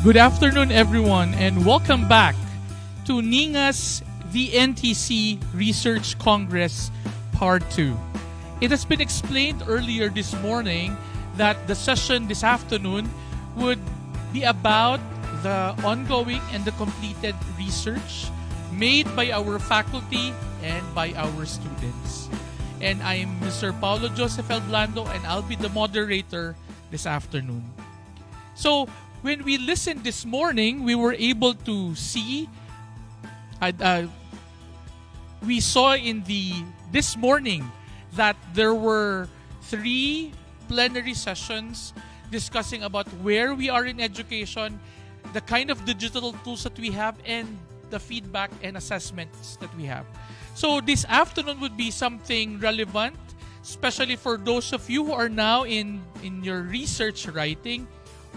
Good afternoon, everyone, and welcome back to NINGAS the NTC Research Congress Part 2. It has been explained earlier this morning that the session this afternoon would be about the ongoing and the completed research made by our faculty and by our students. And I'm Mr. Paulo Joseph L. Blando, and I'll be the moderator this afternoon. So, when we listened this morning, we were able to see, we saw this morning that there were 3 plenary sessions discussing about where we are in education, the kind of digital tools that we have, and the feedback and assessments that we have. So this afternoon would be something relevant, especially for those of you who are now in your research writing,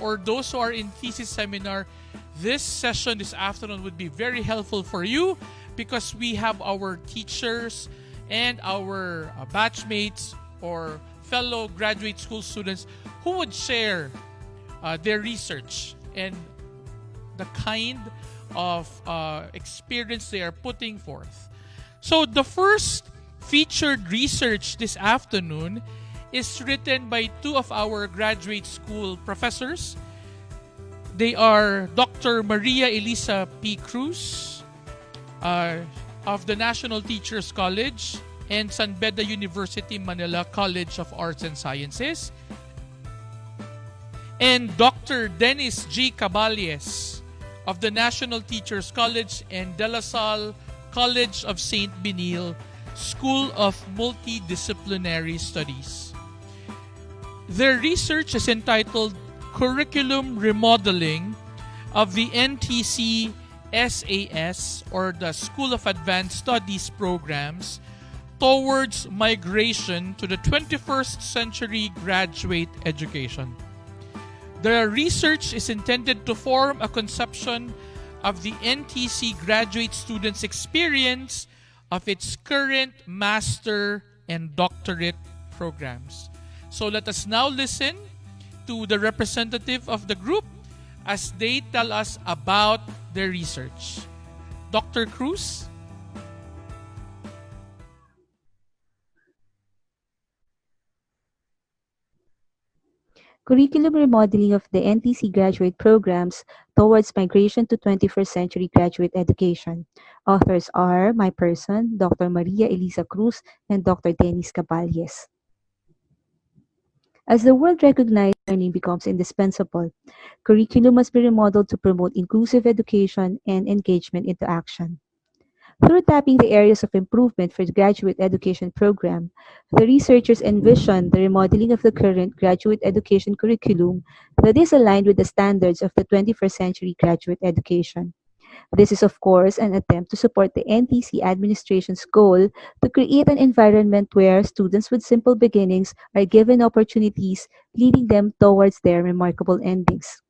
or those who are in thesis seminar. This session this afternoon would be very helpful for you because we have our teachers and our batchmates or fellow graduate school students who would share their research and the kind of experience they are putting forth. So the first featured research this afternoon is written by 2 of our graduate school professors. They are Dr. Maria Elisa P. Cruz of the National Teachers College and San Beda University Manila College of Arts and Sciences, and Dr. Dennis G. Caballes of the National Teachers College and De La Salle College of St. Benil School of Multidisciplinary Studies. Their research is entitled Curriculum Remodeling of the NTC SAS, or the School of Advanced Studies programs, towards migration to the 21st century graduate education. Their research is intended to form a conception of the NTC graduate students' experience of its current master and doctorate programs. So let us now listen to the representative of the group as they tell us about their research. Dr. Cruz? Curriculum Remodeling of the NTC Graduate Programs Towards Migration to 21st Century Graduate Education. Authors are my person, Dr. Maria Elisa Cruz, and Dr. Dennis Caballes. As the world recognized learning becomes indispensable, curriculum must be remodeled to promote inclusive education and engagement into action. Through tapping the areas of improvement for the graduate education program, the researchers envisioned the remodeling of the current graduate education curriculum that is aligned with the standards of the 21st century graduate education. This is, of course, an attempt to support the NTC administration's goal to create an environment where students with simple beginnings are given opportunities, leading them towards their remarkable endings.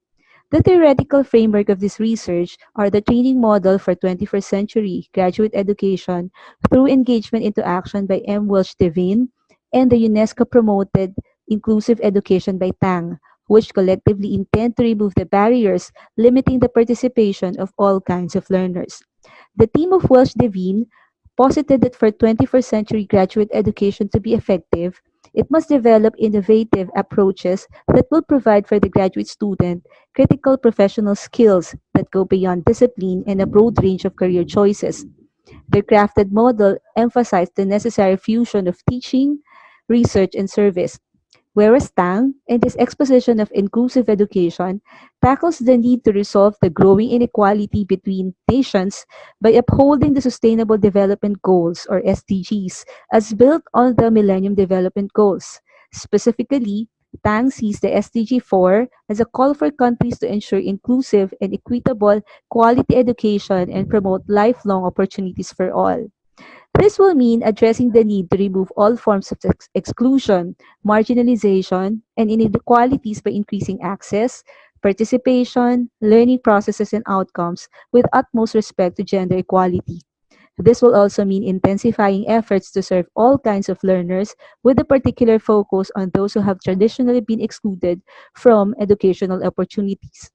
The theoretical framework of this research are the training model for 21st century graduate education through engagement into action by M. Welsh Devine and the UNESCO-promoted Inclusive Education by Tang, which collectively intend to remove the barriers limiting the participation of all kinds of learners. The team of Welsh Devine posited that for 21st century graduate education to be effective, it must develop innovative approaches that will provide for the graduate student critical professional skills that go beyond discipline and a broad range of career choices. The crafted model emphasized the necessary fusion of teaching, research, and service, whereas Tang, in his exposition of inclusive education, tackles the need to resolve the growing inequality between nations by upholding the Sustainable Development Goals, or SDGs, as built on the Millennium Development Goals. Specifically, Tang sees the SDG 4 as a call for countries to ensure inclusive and equitable quality education and promote lifelong opportunities for all. This will mean addressing the need to remove all forms of exclusion, marginalization, and inequalities by increasing access, participation, learning processes, and outcomes with utmost respect to gender equality. This will also mean intensifying efforts to serve all kinds of learners with a particular focus on those who have traditionally been excluded from educational opportunities.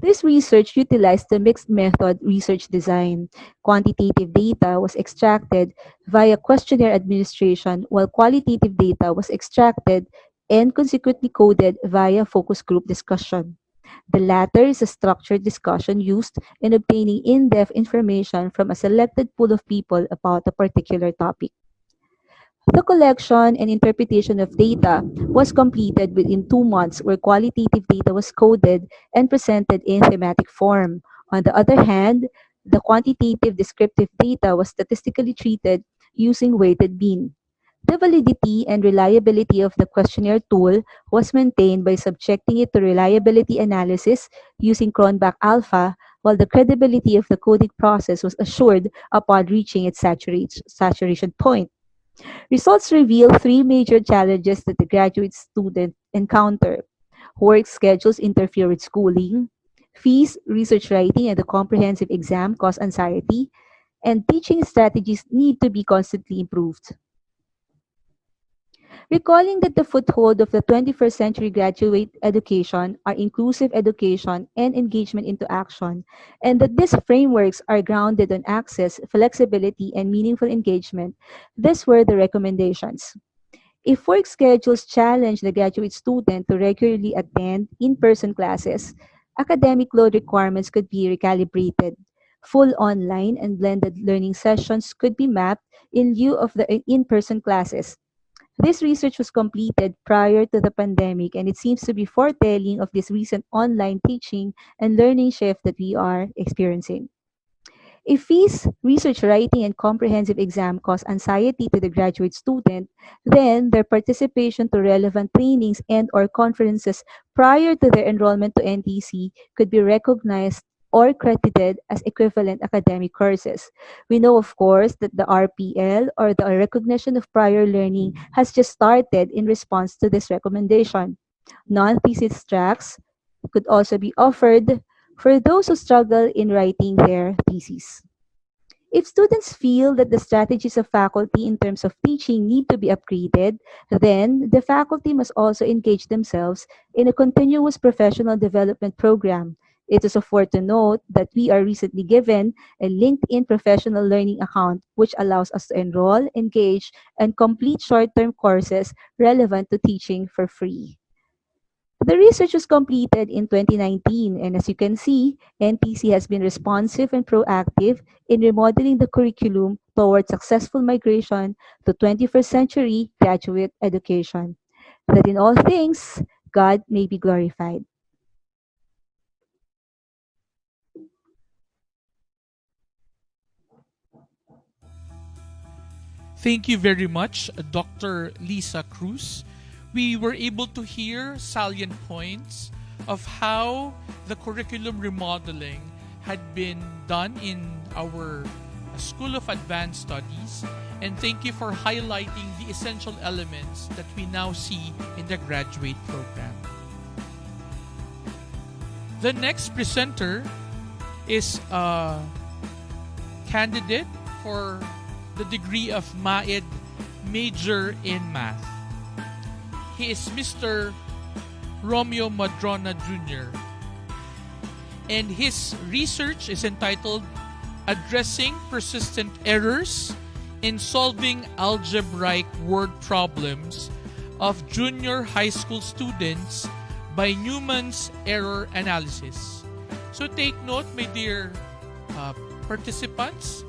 This research utilized the mixed method research design. Quantitative data was extracted via questionnaire administration, while qualitative data was extracted and consequently coded via focus group discussion. The latter is a structured discussion used in obtaining in-depth information from a selected pool of people about a particular topic. The collection and interpretation of data was completed within 2 months, where qualitative data was coded and presented in thematic form. On the other hand, the quantitative descriptive data was statistically treated using weighted mean. The validity and reliability of the questionnaire tool was maintained by subjecting it to reliability analysis using Cronbach alpha, while the credibility of the coding process was assured upon reaching its saturation point. Results reveal three major challenges that the graduate student encounter. Work schedules interfere with schooling, fees, research writing, and the comprehensive exam cause anxiety, and teaching strategies need to be constantly improved. Recalling that the foothold of the 21st century graduate education are inclusive education and engagement into action, and that these frameworks are grounded on access, flexibility, and meaningful engagement, these were the recommendations. If work schedules challenge the graduate student to regularly attend in-person classes, academic load requirements could be recalibrated. Full online and blended learning sessions could be mapped in lieu of the in-person classes. This research was completed prior to the pandemic, and it seems to be foretelling of this recent online teaching and learning shift that we are experiencing. If fees, research writing, and comprehensive exam cause anxiety to the graduate student, then their participation to relevant trainings and/or conferences prior to their enrollment to NTC could be recognized or credited as equivalent academic courses. We know, of course, that the RPL or the recognition of prior learning has just started in response to this recommendation. Non-thesis tracks could also be offered for those who struggle in writing their thesis. If students feel that the strategies of faculty in terms of teaching need to be upgraded, then the faculty must also engage themselves in a continuous professional development program. It is afford to note that we are recently given a LinkedIn professional learning account which allows us to enroll, engage, and complete short-term courses relevant to teaching for free. The research was completed in 2019, and as you can see, NTC has been responsive and proactive in remodeling the curriculum towards successful migration to 21st century graduate education. That in all things, God may be glorified. Thank you very much, Dr. Lisa Cruz. We were able to hear salient points of how the curriculum remodeling had been done in our School of Advanced Studies. And thank you for highlighting the essential elements that we now see in the graduate program. The next presenter is a candidate for the degree of MAED major in math. He is Mr. Romeo Madrona Jr. And his research is entitled Addressing Persistent Errors in Solving Algebraic Word Problems of Junior High School Students by Newman's Error Analysis. So take note, my dear participants,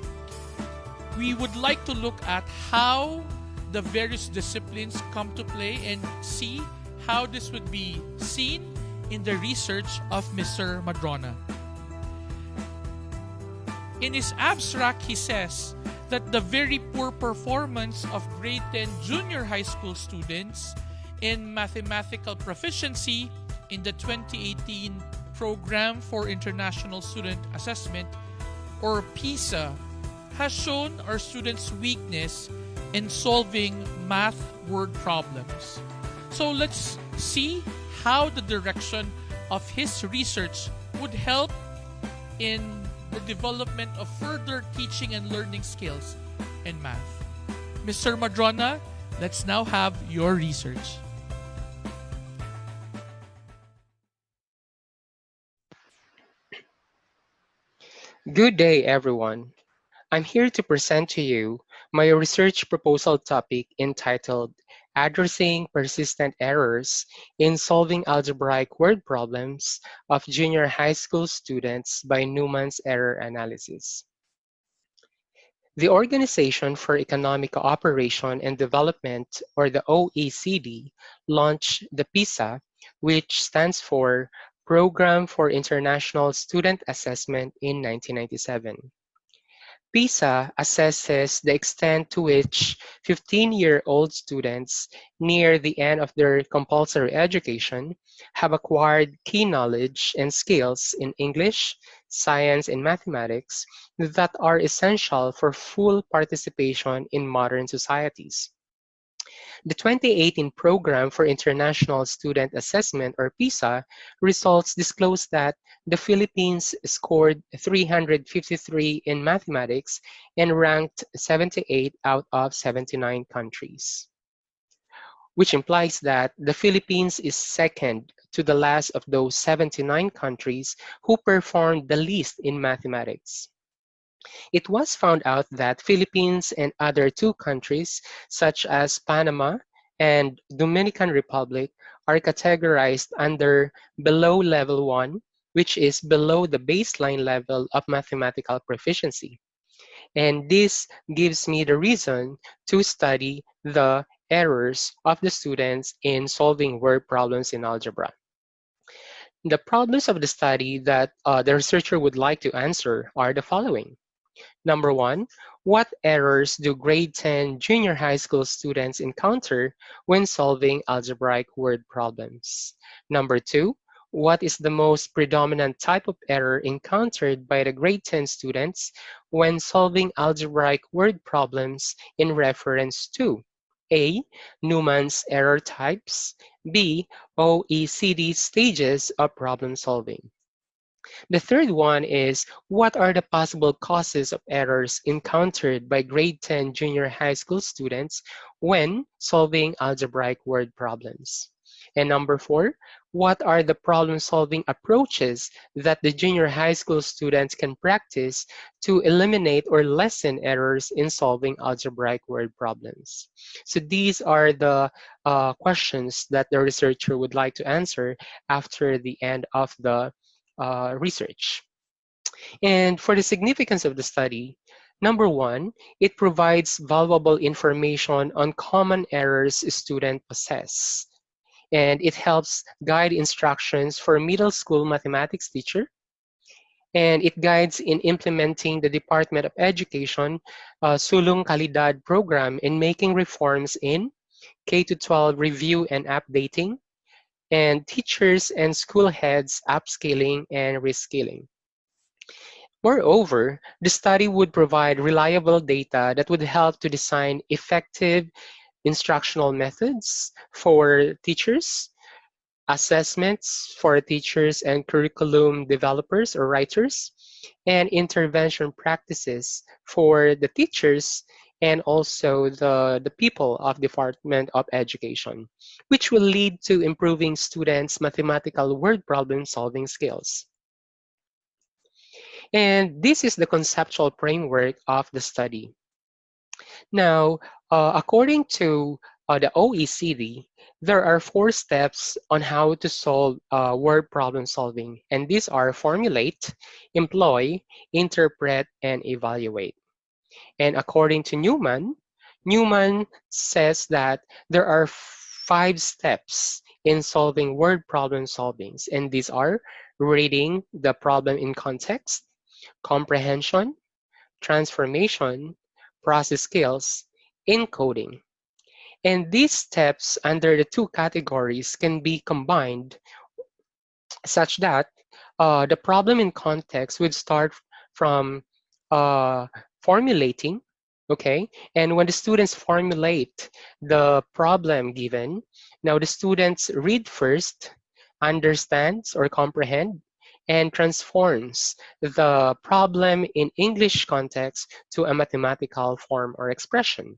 we would like to look at how the various disciplines come to play and see how this would be seen in the research of Mr. Madrona. In his abstract, he says that the very poor performance of grade 10 junior high school students in mathematical proficiency in the 2018 Program for International Student Assessment, or PISA, has shown our students' weakness in solving math word problems. So let's see how the direction of his research would help in the development of further teaching and learning skills in math. Mr. Madrona, let's now have your research. Good day, everyone. I'm here to present to you my research proposal topic entitled Addressing Persistent Errors in Solving Algebraic Word Problems of Junior High School Students by Newman's Error Analysis. The Organization for Economic Cooperation and Development, or the OECD, launched the PISA, which stands for Program for International Student Assessment in 1997. PISA assesses the extent to which 15-year-old students near the end of their compulsory education have acquired key knowledge and skills in English, science, and mathematics that are essential for full participation in modern societies. The 2018 Program for International Student Assessment, or PISA, results disclose that the Philippines scored 353 in mathematics and ranked 78 out of 79 countries, which implies that the Philippines is second to the last of those 79 countries who performed the least in mathematics. It was found out that Philippines and other two countries, such as Panama and Dominican Republic, are categorized under below level 1, which is below the baseline level of mathematical proficiency. And this gives me the reason to study the errors of the students in solving word problems in algebra. The problems of the study that the researcher would like to answer are the following. Number one, what errors do grade 10 junior high school students encounter when solving algebraic word problems? Number two, what is the most predominant type of error encountered by the grade 10 students when solving algebraic word problems in reference to A. Newman's error types, B. OECD stages of problem solving. The third one is, what are the possible causes of errors encountered by grade 10 junior high school students when solving algebraic word problems? And number four, what are the problem-solving approaches that the junior high school students can practice to eliminate or lessen errors in solving algebraic word problems? So these are the questions that the researcher would like to answer after the end of the research. And for the significance of the study, number one, it provides valuable information on common errors students possess. And it helps guide instructions for middle school mathematics teacher. And it guides in implementing the Department of Education Sulong Kalidad program in making reforms in K-12 review and updating, and teachers and school heads upskilling and reskilling. Moreover, the study would provide reliable data that would help to design effective instructional methods for teachers, assessments for teachers and curriculum developers or writers, and intervention practices for the teachers and also the people of Department of Education, which will lead to improving students' mathematical word problem solving skills. And this is the conceptual framework of the study. Now, according to the OECD, there are four steps on how to solve word problem solving, and these are formulate, employ, interpret, and evaluate. And according to Newman, Newman says that there are five steps in solving word problem solvings, and these are reading the problem in context, comprehension, transformation, process skills, encoding. And these steps under the two categories can be combined such that the problem in context would start from uh, formulating, okay? And when the students formulate the problem given, now the students read first, understands or comprehend, and transforms the problem in English context to a mathematical form or expression.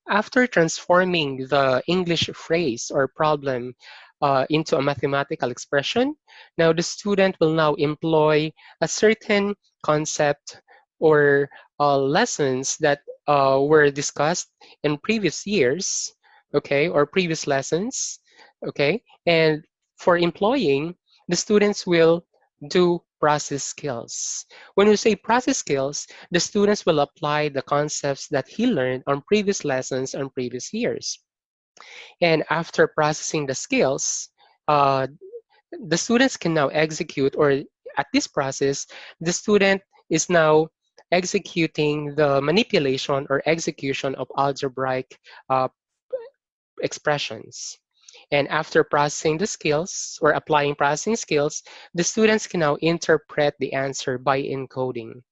After transforming the English phrase or problem into a mathematical expression, now the student will now employ a certain concept or lessons that were discussed in previous years, okay, or previous lessons, okay, and for employing, the students will do process skills. When we say process skills, the students will apply the concepts that he learned on previous lessons on previous years. And after processing the skills, uh, the students can now execute, or at this process, the student is now executing the manipulation or execution of algebraic uh, expressions. And after processing the skills or applying processing skills, the students can now interpret the answer by encoding.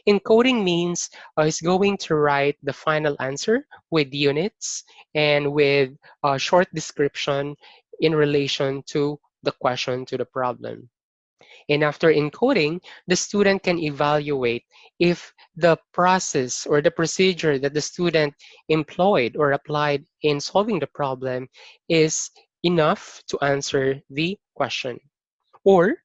Encoding means is going to write the final answer with units and with a short description in relation to the question, to the problem. And after encoding, the student can evaluate if the process or the procedure that the student employed or applied in solving the problem is enough to answer the question, or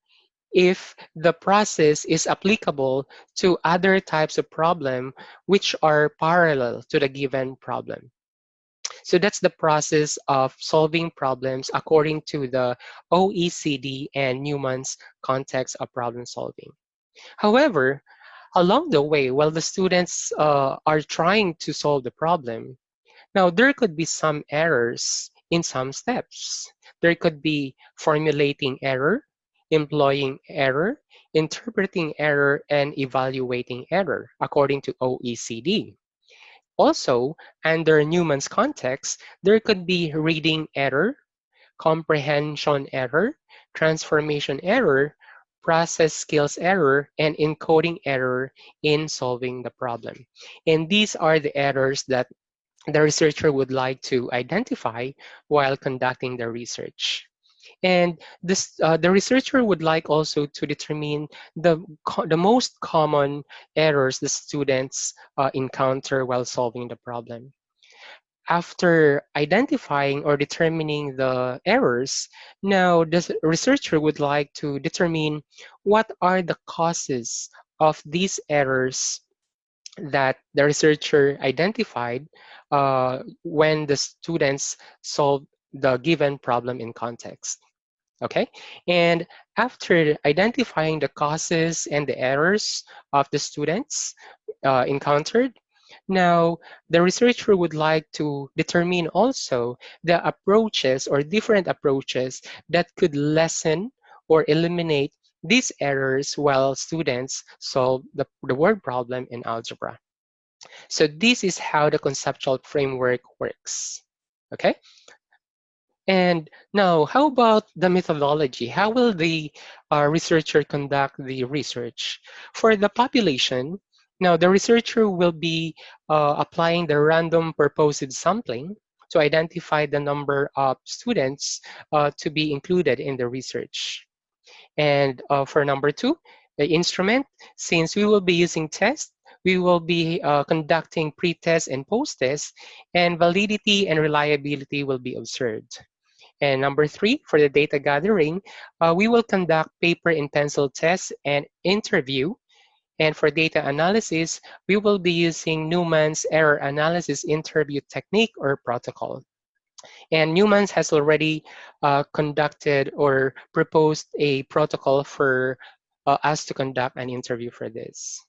if the process is applicable to other types of problem which are parallel to the given problem. So that's the process of solving problems according to the OECD and Newman's context of problem solving. However, along the way, while the students are trying to solve the problem, now there could be some errors in some steps. There could be formulating error, employing error, interpreting error, and evaluating error according to OECD. Also, under Newman's context, there could be reading error, comprehension error, transformation error, process skills error, and encoding error in solving the problem. And these are the errors that the researcher would like to identify while conducting the research. And the researcher would like also to determine the most common errors the students encounter while solving the problem. After identifying or determining the errors, now the researcher would like to determine what are the causes of these errors that the researcher identified when the students solved the given problem in context. Okay, and after identifying the causes and the errors of the students encountered, now the researcher would like to determine also the approaches or different approaches that could lessen or eliminate these errors while students solve the word problem in algebra. So this is how the conceptual framework works. Okay. And now, how about the methodology? How will the researcher conduct the research? For the population, now the researcher will be applying the random purposive sampling to identify the number of students to be included in the research. And for number two, the instrument, since we will be using tests, we will be conducting pre-test and post-test, and validity and reliability will be observed. And number three, for the data gathering, we will conduct paper and pencil tests and interview. And for data analysis, we will be using Newman's error analysis interview technique or protocol. And Newman's has already conducted or proposed a protocol for us to conduct an interview for this.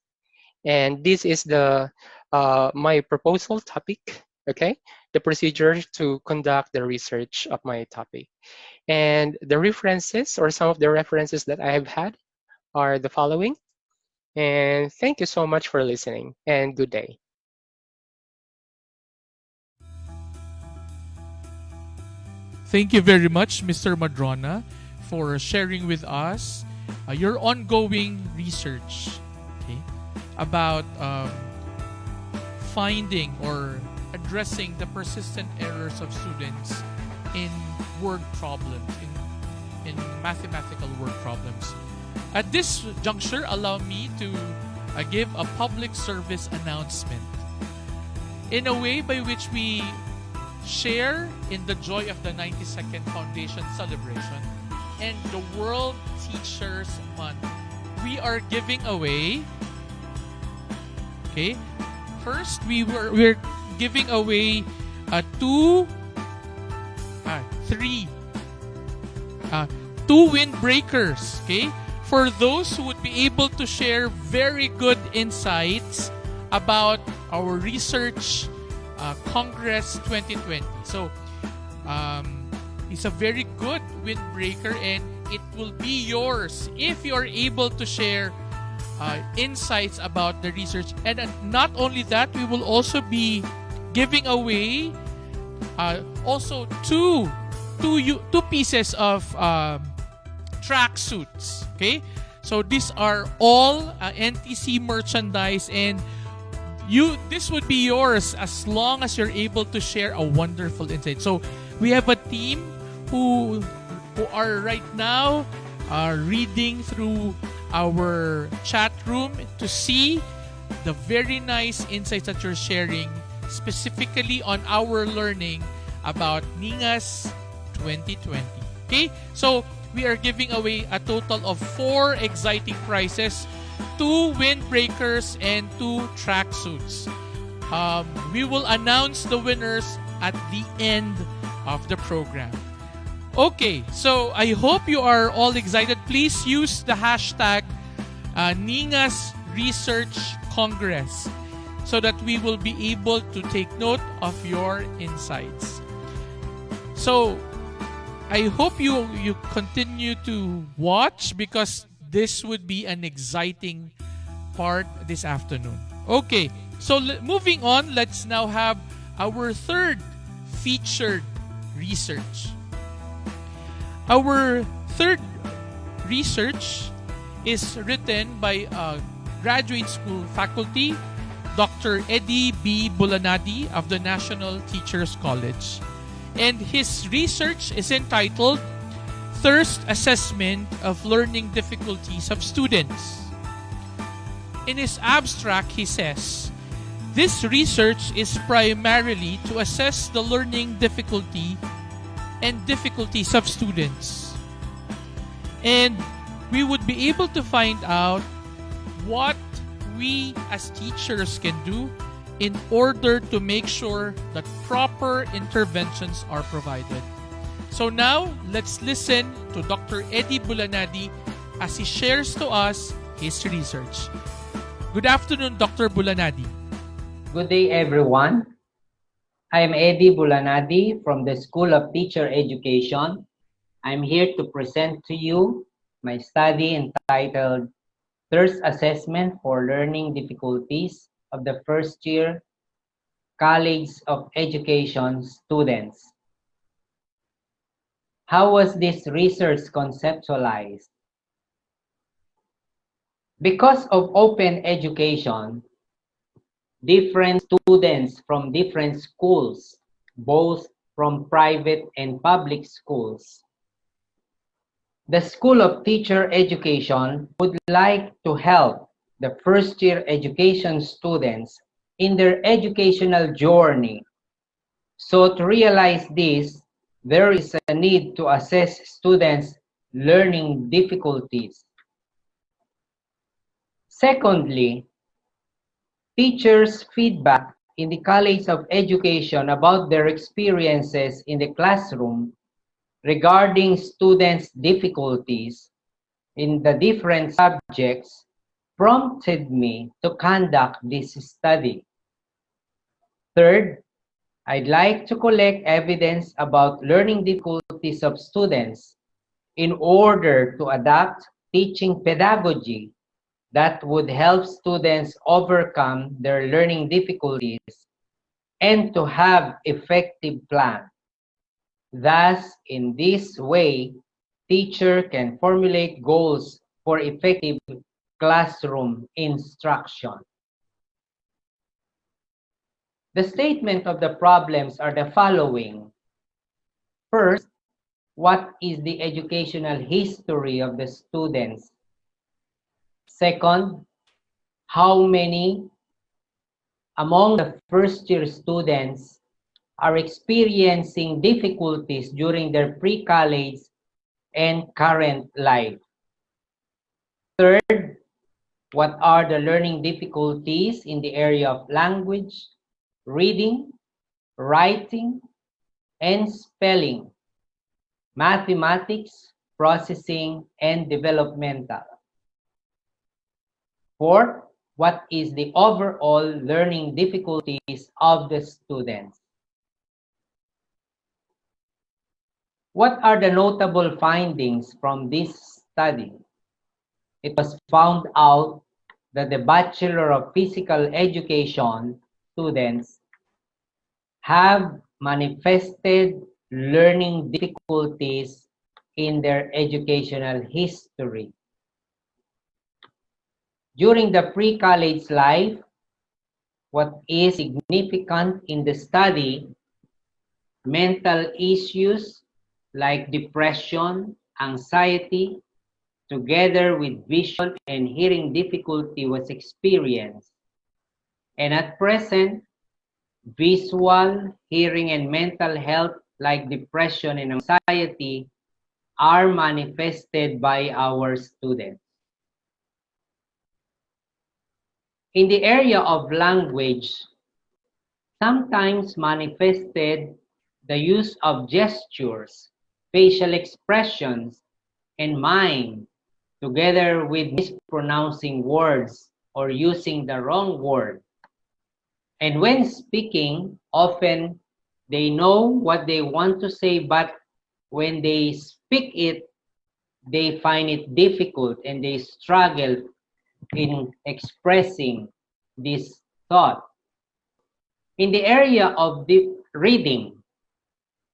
And this is the my proposal topic, okay? The procedure to conduct the research of my topic. And the references or some of the references that I have had are the following. And thank you so much for listening and good day. Thank you very much, Mr. Madrona, for sharing with us your ongoing research, okay, about finding or addressing the persistent errors of students in word problems, in mathematical word problems. At this juncture, allow me to give a public service announcement. in a way by which we share in the joy of the 92nd Foundation celebration and the World Teachers Month. We are giving away, okay, first we're giving away two windbreakers, okay, for those who would be able to share very good insights about our research Congress 2020. So it's a very good windbreaker and it will be yours if you are able to share insights about the research. And not only that, we will also be giving away also two pieces of track suits. Okay, so these are all NTC merchandise, and this would be yours as long as you're able to share a wonderful insight. So we have a team who are right now reading through our chat room to see the very nice insights that you're sharing specifically on our learning about NINGAS 2020. Okay, so we are giving away a total of 4 exciting prizes, 2 windbreakers and 2 tracksuits. We will announce the winners at the end of the program. Okay, so I hope you are all excited. Please use the hashtag NINGAS Research Congress so that we will be able to take note of your insights. So I hope you continue to watch because this would be an exciting part this afternoon. Okay, so moving on, let's now have our third featured research. Our third research is written by a graduate school faculty, Dr. Eddie B. Bulanadi of the National Teachers College. And his research is entitled Thirst Assessment of Learning Difficulties of Students. In his abstract, he says, this research is primarily to assess the learning difficulty and difficulties of students. And we would be able to find out what we as teachers can do in order to make sure that proper interventions are provided. So now, let's listen to Dr. Eddie Bulanadi as he shares to us his research. Good afternoon, Dr. Bulanadi. Good day, everyone. I am Eddie Bulanadi from the School of Teacher Education. I'm here to present to you my study entitled Thirst Assessment for Learning Difficulties of the First Year College of Education Students. How was this research conceptualized? Because of open education, different students from different schools, both from private and public schools. The School of Teacher Education would like to help the first-year education students in their educational journey. So to realize this, there is a need to assess students' learning difficulties. Secondly, teachers' feedback in the College of Education about their experiences in the classroom regarding students' difficulties in the different subjects prompted me to conduct this study. Third, I'd like to collect evidence about learning difficulties of students in order to adapt teaching pedagogy that would help students overcome their learning difficulties and to have effective plans. Thus, in this way, teacher can formulate goals for effective classroom instruction. The statement of the problems are the following. First, what is the educational history of the students? Second, how many among the first-year students are experiencing difficulties during their pre-college and current life. Third, what are the learning difficulties in the area of language, reading, writing, and spelling, mathematics, processing, and developmental? Fourth, what is the overall learning difficulties of the students? What are the notable findings from this study? It was found out that the Bachelor of Physical Education students have manifested learning difficulties in their educational history. During the pre-college life, what is significant in the study, mental issues like depression, anxiety, together with vision and hearing difficulty was experienced. And at present, visual, hearing, and mental health like depression and anxiety are manifested by our students. In the area of language, sometimes manifested the use of gestures, facial expressions, and mime, together with mispronouncing words or using the wrong word. And when speaking, often they know what they want to say, but when they speak it, they find it difficult and they struggle in expressing this thought. In the area of the reading,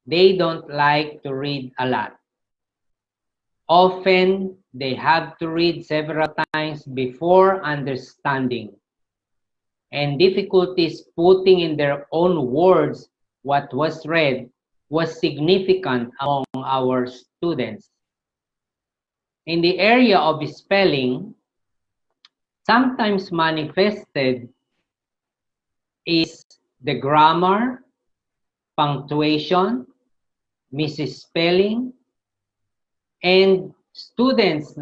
they don't like to read a lot. Often, they have to read several times before understanding, and difficulties putting in their own words what was read was significant among our students. In the area of spelling, sometimes manifested is the grammar, punctuation, misspelling, and students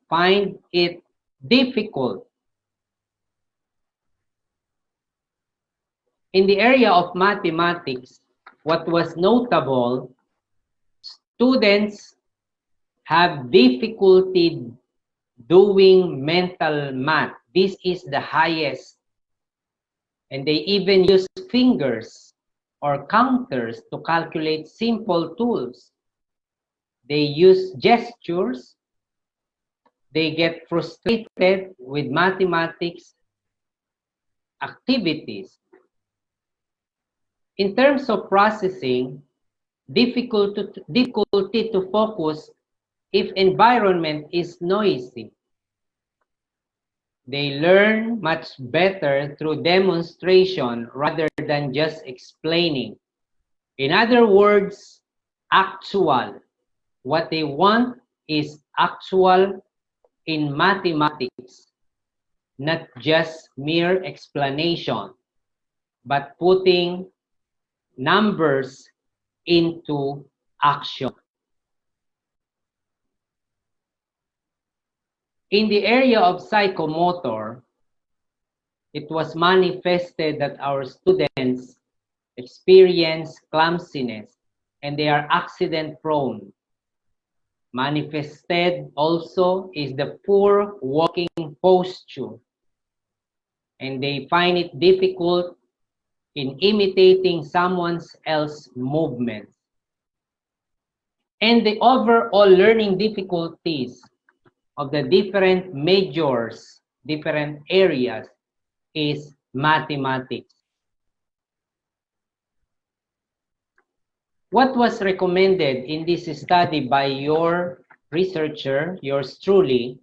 find it difficult. In the area of mathematics, what was notable, students have difficulty doing mental math. This is the highest. And they even use fingers or counters to calculate simple tools. They use gestures. They get frustrated with mathematics activities. In terms of processing, difficulty to focus if environment is noisy. They learn much better through demonstration rather than just explaining. In other words, actual. What they want is actual in mathematics, not just mere explanation, but putting numbers into action. In the area of psychomotor, it was manifested that our students experience clumsiness and they are accident prone. Manifested also is the poor walking posture, and they find it difficult in imitating someone else's movements. And the overall learning difficulties of the different majors, different areas, is mathematics. What was recommended in this study by your researcher, yours truly,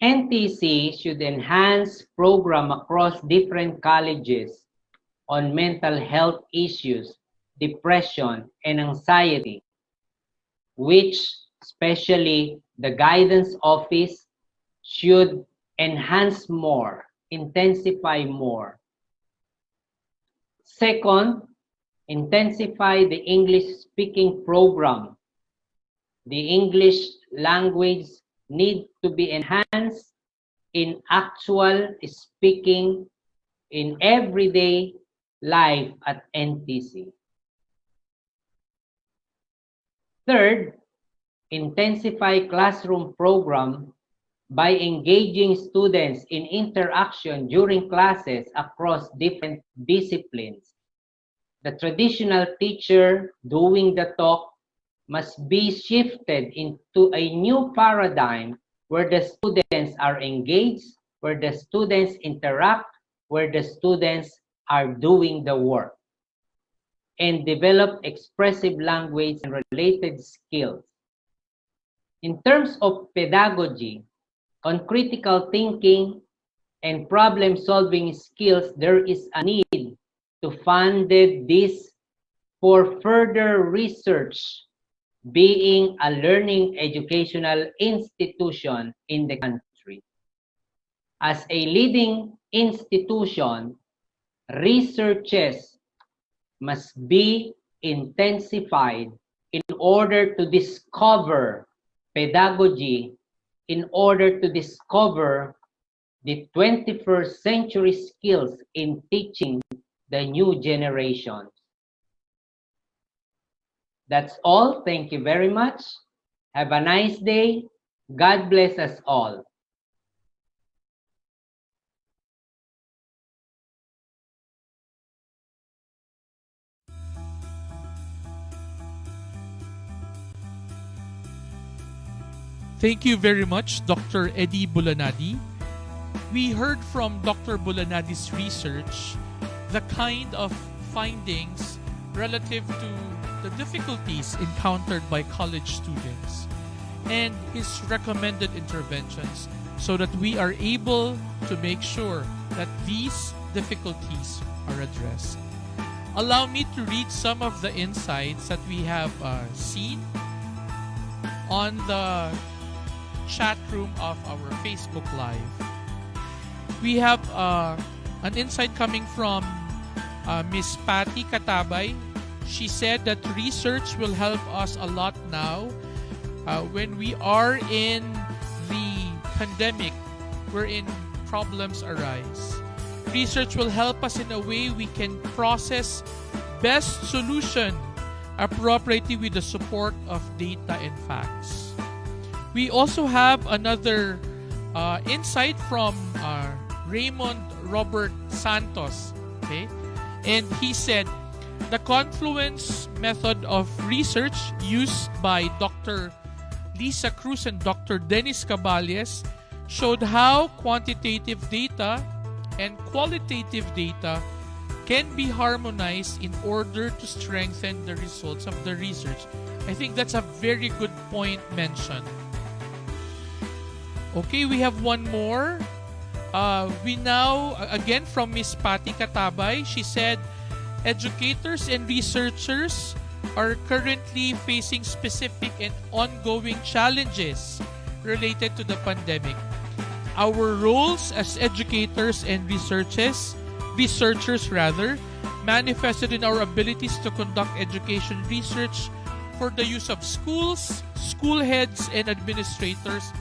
NTC should enhance program across different colleges on mental health issues, depression, and anxiety, which especially the guidance office should enhance more, intensify more, Second, intensify the English speaking program. The English language needs to be enhanced in actual speaking in everyday life at NTC. Third, intensify classroom program by engaging students in interaction during classes across different disciplines. The traditional teacher doing the talk must be shifted into a new paradigm where the students are engaged, where the students interact, where the students are doing the work, and develop expressive language and related skills. In terms of pedagogy, on critical thinking and problem-solving skills, there is a need to fund this for further research, being a learning educational institution in the country. As a leading institution, researches must be intensified in order to discover pedagogy, in order to discover the 21st century skills in teaching the new generation. That's all. Thank you very much. Have a nice day. God bless us all. Thank you very much, Dr. Eddie Bulanadi. We heard from Dr. Bulanadi's research the kind of findings relative to the difficulties encountered by college students and his recommended interventions so that we are able to make sure that these difficulties are addressed. Allow me to read some of the insights that we have seen on the chat room of our Facebook Live. We have an insight coming from Miss Patty Katabay. She said that research will help us a lot now when we are in the pandemic wherein problems arise. Research will help us in a way we can process best solution appropriately with the support of data and facts. We also have another insight from Raymond Robert Santos. Okay? And he said, the confluence method of research used by Dr. Lisa Cruz and Dr. Dennis Caballes showed how quantitative data and qualitative data can be harmonized in order to strengthen the results of the research. I think that's a very good point mentioned. Okay, we have one more. We now, again from Miss Patty Katabay, she said, educators and researchers are currently facing specific and ongoing challenges related to the pandemic. Our roles as educators and researchers manifested in our abilities to conduct education research for the use of schools, school heads and administrators,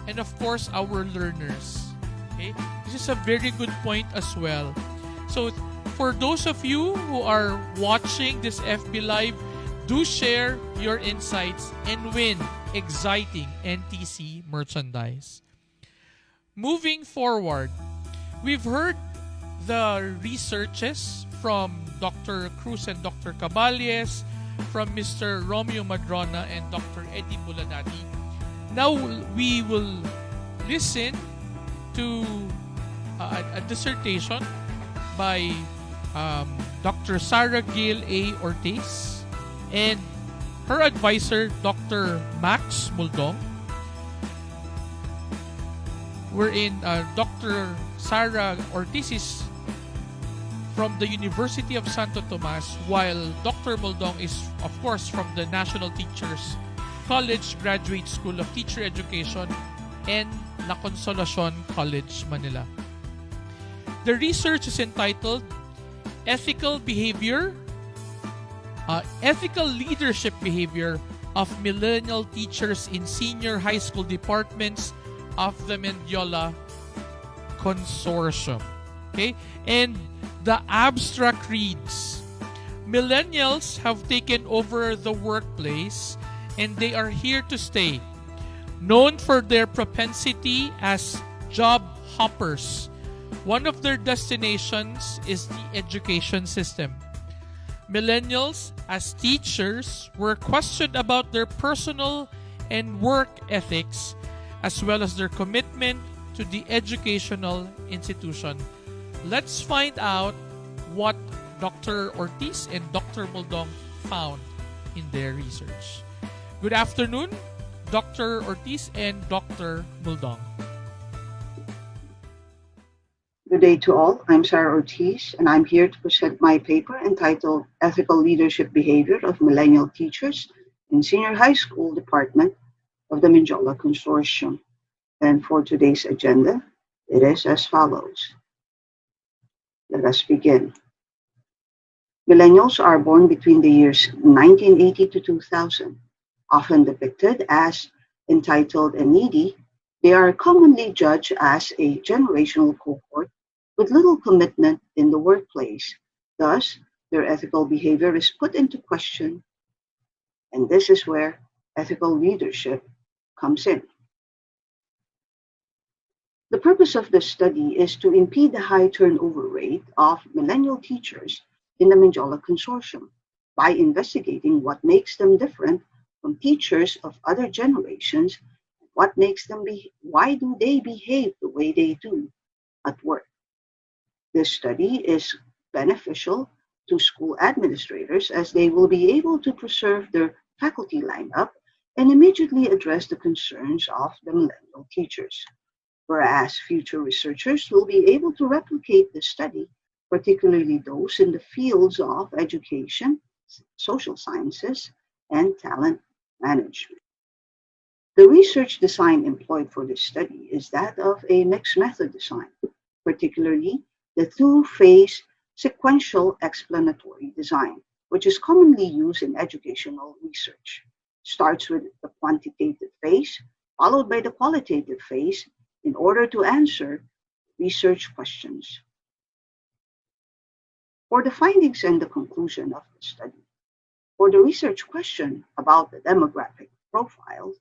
and of course our learners. Okay? This is a very good point as well. So for those of you who are watching this FB Live, do share your insights and win exciting NTC merchandise. Moving forward, we've heard the researches from Dr. Cruz and Dr. Caballes, from Mr. Romeo Madrona and Dr. Eddie Bulanadi. Now we will listen to a dissertation by Dr. Sarah Gail A. Ortiz and her advisor, Dr. Max Muldong, wherein Dr. Sarah Ortiz is from the University of Santo Tomas, while Dr. Muldong is, of course, from the National Teachers College Graduate School of Teacher Education and La Consolacion College, Manila. The research is entitled ethical behavior, ethical leadership behavior of millennial teachers in senior high school departments of the Mendiola Consortium. Okay? And the abstract reads, millennials have taken over the workplace and they are here to stay. Known for their propensity as job hoppers, one of their destinations is the education system. Millennials, as teachers, were questioned about their personal and work ethics, as well as their commitment to the educational institution. Let's find out what Dr. Ortiz and Dr. Muldong found in their research. Good afternoon, Dr. Ortiz and Dr. Muldong. Good day to all. I'm Sarah Ortiz, and I'm here to present my paper entitled Ethical Leadership Behavior of Millennial Teachers in Senior High School Department of the Mendiola Consortium. And for today's agenda, it is as follows. Let us begin. Millennials are born between the years 1980 to 2000. Often depicted as entitled and needy, they are commonly judged as a generational cohort with little commitment in the workplace. Thus, their ethical behavior is put into question, and this is where ethical leadership comes in. The purpose of the study is to impede the high turnover rate of millennial teachers in the Mendiola Consortium by investigating what makes them different from teachers of other generations, what makes them why do they behave the way they do at work. This study is beneficial to school administrators as they will be able to preserve their faculty lineup and immediately address the concerns of the millennial teachers. Whereas future researchers will be able to replicate the study, particularly those in the fields of education, social sciences, and talent management. The research design employed for this study is that of a mixed method design, particularly the two-phase sequential explanatory design, which is commonly used in educational research. Starts with the quantitative phase, followed by the qualitative phase, in order to answer research questions. For the findings and the conclusion of the study, for the research question about the demographic profile,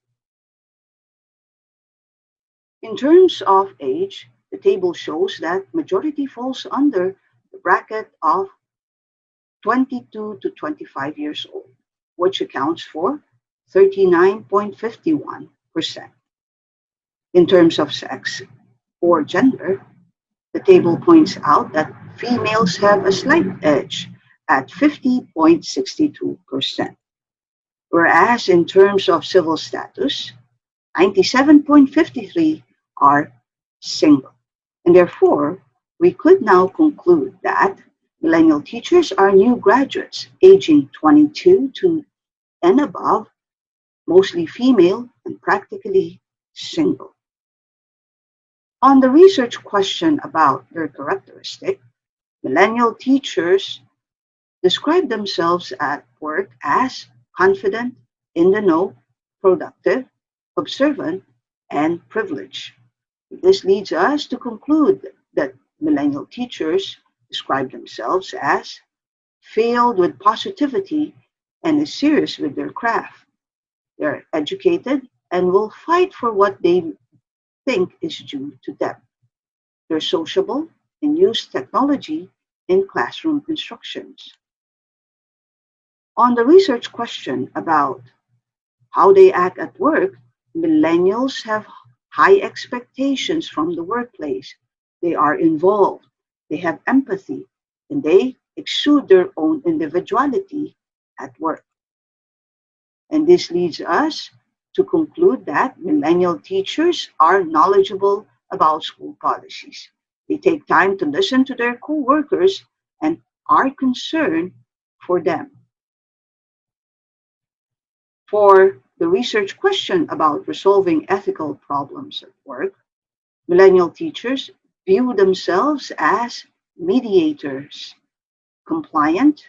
in terms of age, the table shows that majority falls under the bracket of 22 to 25 years old, which accounts for 39.51%. In terms of sex or gender, the table points out that females have a slight edge at 50.62%, whereas in terms of civil status, 97.53% are single. And therefore, we could now conclude that millennial teachers are new graduates aging 22 to and above, mostly female and practically single. On the research question about their characteristic, millennial teachers describe themselves at work as confident, in the know, productive, observant, and privileged. This leads us to conclude that millennial teachers describe themselves as filled with positivity and is serious with their craft. They're educated and will fight for what they think is due to them. They're sociable and use technology in classroom instructions. On the research question about how they act at work, millennials have high expectations from the workplace. They are involved, they have empathy, and they exude their own individuality at work. And this leads us to conclude that millennial teachers are knowledgeable about school policies. They take time to listen to their co-workers and are concerned for them. For the research question about resolving ethical problems at work, millennial teachers view themselves as mediators. compliant,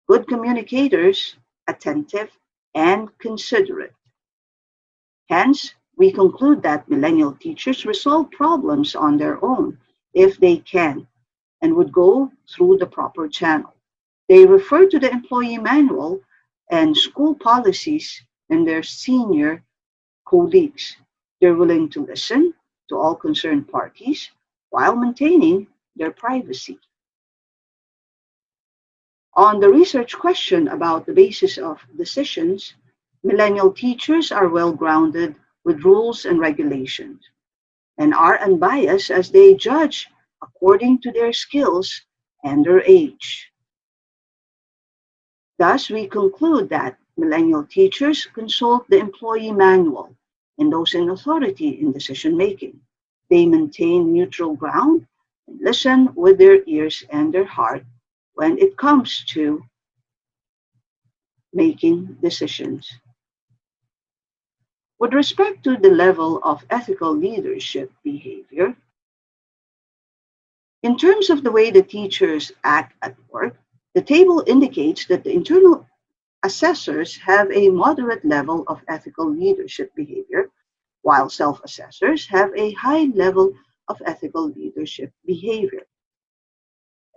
good communicators, attentive, and considerate. Hence, we conclude that millennial teachers resolve problems on their own if they can and would go through the proper channel. They refer to the employee manual and school policies and their senior colleagues. They're willing to listen to all concerned parties while maintaining their privacy. On the research question about the basis of decisions, millennial teachers are well grounded with rules and regulations and are unbiased as they judge according to their skills and their age. Thus, we conclude that millennial teachers consult the employee manual and those in authority in decision making. They maintain neutral ground and listen with their ears and their heart when it comes to making decisions. With respect to the level of ethical leadership behavior, in terms of the way the teachers act at work, the table indicates that the internal assessors have a moderate level of ethical leadership behavior, while self-assessors have a high level of ethical leadership behavior.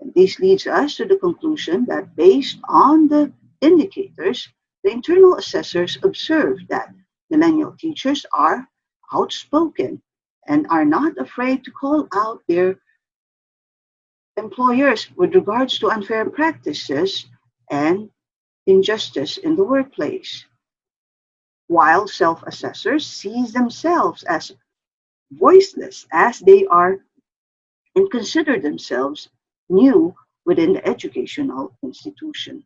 And this leads us to the conclusion that based on the indicators, the internal assessors observe that millennial teachers are outspoken and are not afraid to call out their employers with regards to unfair practices and injustice in the workplace, while self-assessors see themselves as voiceless as they are and consider themselves new within the educational institution.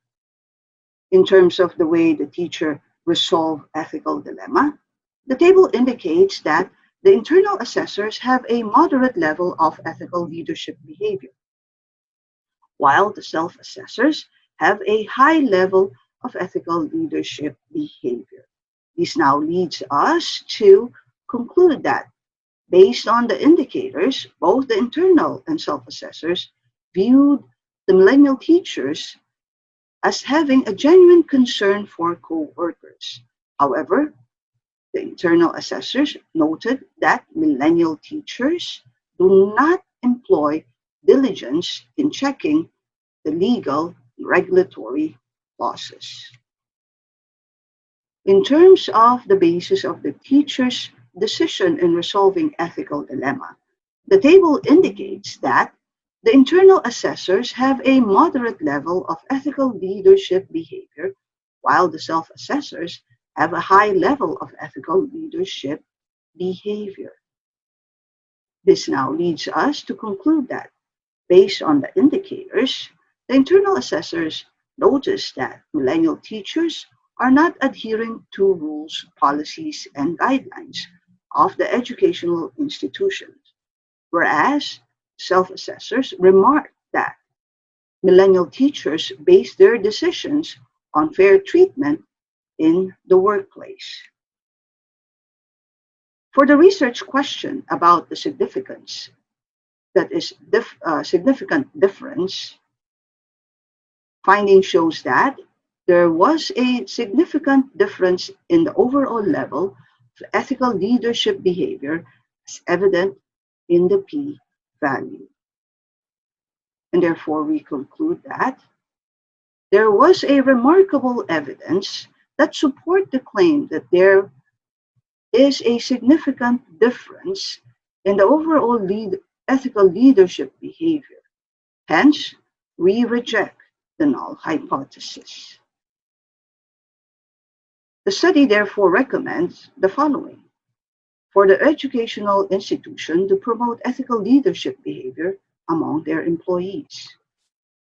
In terms of the way the teacher resolve ethical dilemma, the table indicates that the internal assessors have a moderate level of ethical leadership behavior, while the self-assessors have a high level of ethical leadership behavior. This now leads us to conclude that based on the indicators, both the internal and self-assessors viewed the millennial teachers as having a genuine concern for co-workers. However, the internal assessors noted that millennial teachers do not employ diligence in checking the legal and regulatory clauses. In terms of the basis of the teacher's decision in resolving ethical dilemma, the table indicates that the internal assessors have a moderate level of ethical leadership behavior, while the self-assessors have a high level of ethical leadership behavior. This now leads us to conclude that, based on the indicators, the internal assessors notice that millennial teachers are not adhering to rules, policies, and guidelines of the educational institutions, whereas self-assessors remark that millennial teachers base their decisions on fair treatment in the workplace. For the research question about the significant difference, finding shows that there was a significant difference in the overall level of ethical leadership behavior as evident in the p-value. And therefore, we conclude that there was a remarkable evidence that support the claim that there is a significant difference in the overall ethical leadership behavior. Hence, we reject the null hypothesis. The study therefore recommends the following: for the educational institution to promote ethical leadership behavior among their employees,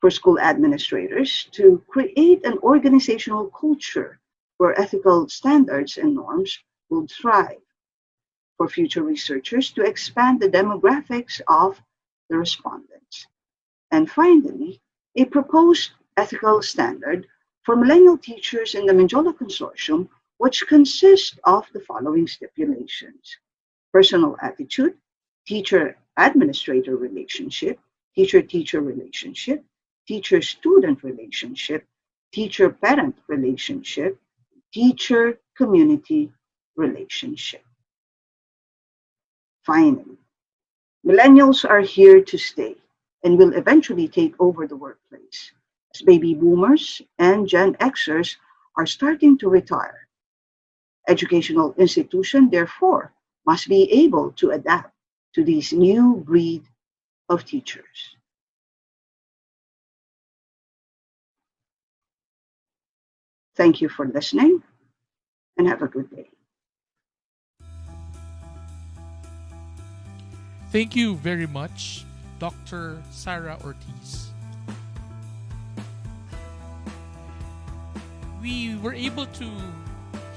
for school administrators to create an organizational culture where ethical standards and norms will thrive, for future researchers to expand the demographics of the respondents, and finally, a proposed ethical standard for millennial teachers in the Menjola Consortium, which consists of the following stipulations: personal attitude, teacher-administrator relationship, teacher-teacher relationship, teacher-student relationship, teacher-parent relationship, teacher-community relationship. Finally, millennials are here to stay and will eventually take over the workplace, as baby boomers and Gen Xers are starting to retire. Educational institutions, therefore, must be able to adapt to this new breed of teachers. Thank you for listening and have a good day. Thank you very much, Dr. Sarah Ortiz. We were able to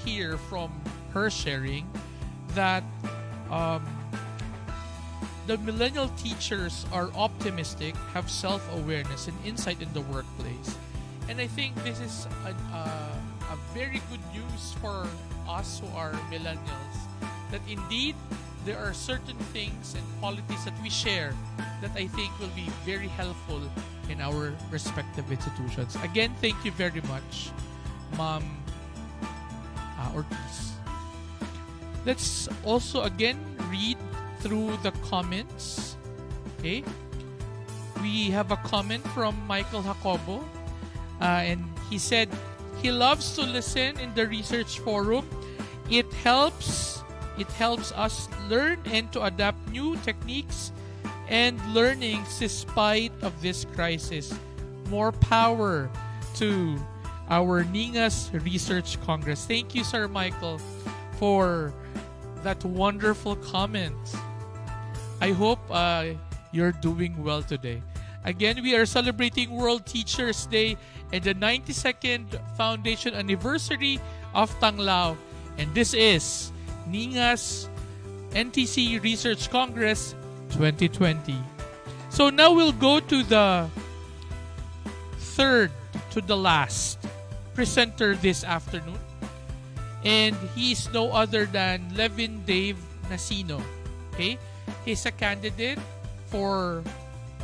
hear from her sharing that the millennial teachers are optimistic, have self-awareness and insight in the workplace. And I think this is a very good news for us who are millennials, that indeed there are certain things and qualities that we share that I think will be very helpful in our respective institutions. Again, thank you very much, Ma'am Ortiz. Let's also again read through the comments. Okay, we have a comment from Michael Jacobo, and he said he loves to listen in the research forum. It helps us learn and to adapt new techniques and learnings despite of this crisis. More power to our NINGAS Research Congress. Thank you, Sir Michael, for that wonderful comment. I hope you're doing well today. Again, we are celebrating World Teachers Day and the 92nd Foundation Anniversary of Tanglao. And this is NINGAS NTC Research Congress 2020. So now we'll go to the third to the last presenter this afternoon. And he is no other than Levin Dave Nasino. Okay? He's a candidate for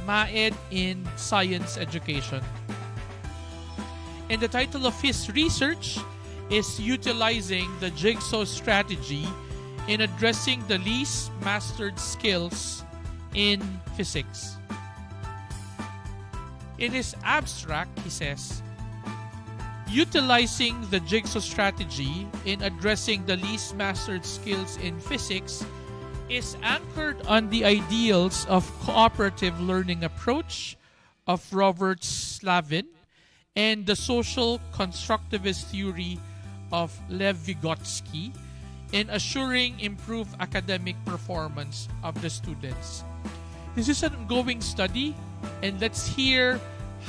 MAED in Science Education. And the title of his research is Utilizing the Jigsaw Strategy in Addressing the Least Mastered Skills in Physics. In his abstract, he says, utilizing the jigsaw strategy in addressing the least mastered skills in physics is anchored on the ideals of cooperative learning approach of Robert Slavin and the social constructivist theory of Lev Vygotsky in assuring improved academic performance of the students. This is an ongoing study, and let's hear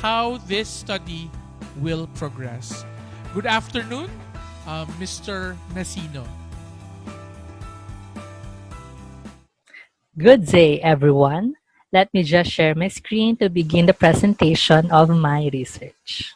how this study will progress. Good afternoon, Mr. Nasino. Good day, everyone. Let me just share my screen to begin the presentation of my research.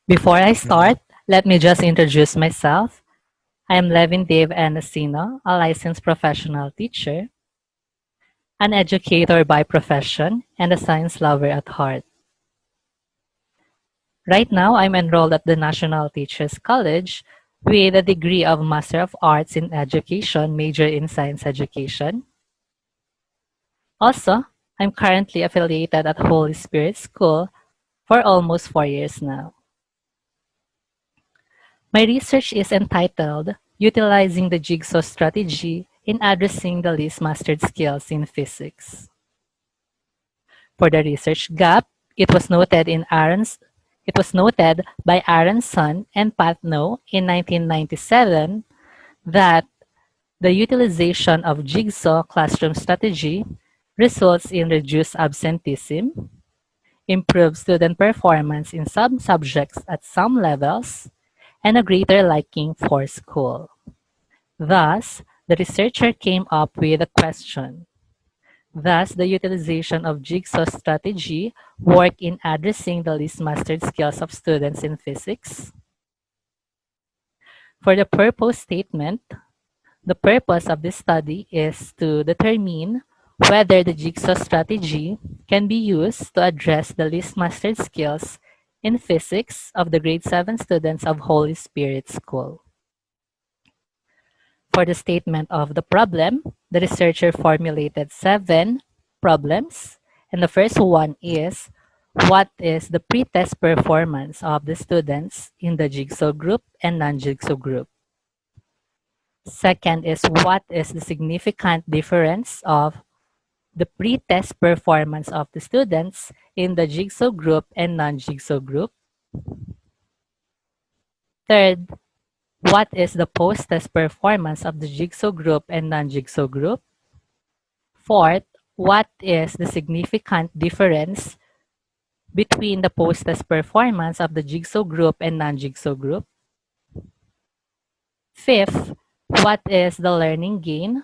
Before I start, let me just introduce myself. I am Levin Dave Nasino, a licensed professional teacher, an educator by profession, and a science lover at heart. Right now, I'm enrolled at the National Teachers College with a degree of Master of Arts in Education, major in Science Education. Also, I'm currently affiliated at Holy Spirit School for almost 4 years now. My research is entitled Utilizing the Jigsaw Strategy in Addressing the Least Mastered Skills in Physics. For the research gap, it was noted by Aronson and Patno in 1997 that the utilization of jigsaw classroom strategy results in reduced absenteeism, improved student performance in some subjects at some levels, and a greater liking for school. Thus, the researcher came up with a question. Does the utilization of jigsaw strategy work in addressing the least mastered skills of students in physics? For the purpose statement, the purpose of this study is to determine whether the jigsaw strategy can be used to address the least mastered skills in physics of the grade 7 students of Holy Spirit School. For the statement of the problem, the researcher formulated 7 problems, and the first one is, what is the pre-test performance of the students in the jigsaw group and non-jigsaw group? Second is, what is the significant difference of the pre-test performance of the students in the jigsaw group and non-jigsaw group? Third, what is the post-test performance of the jigsaw group and non-jigsaw group? Fourth, what is the significant difference between the post-test performance of the jigsaw group and non-jigsaw group? Fifth, what is the learning gain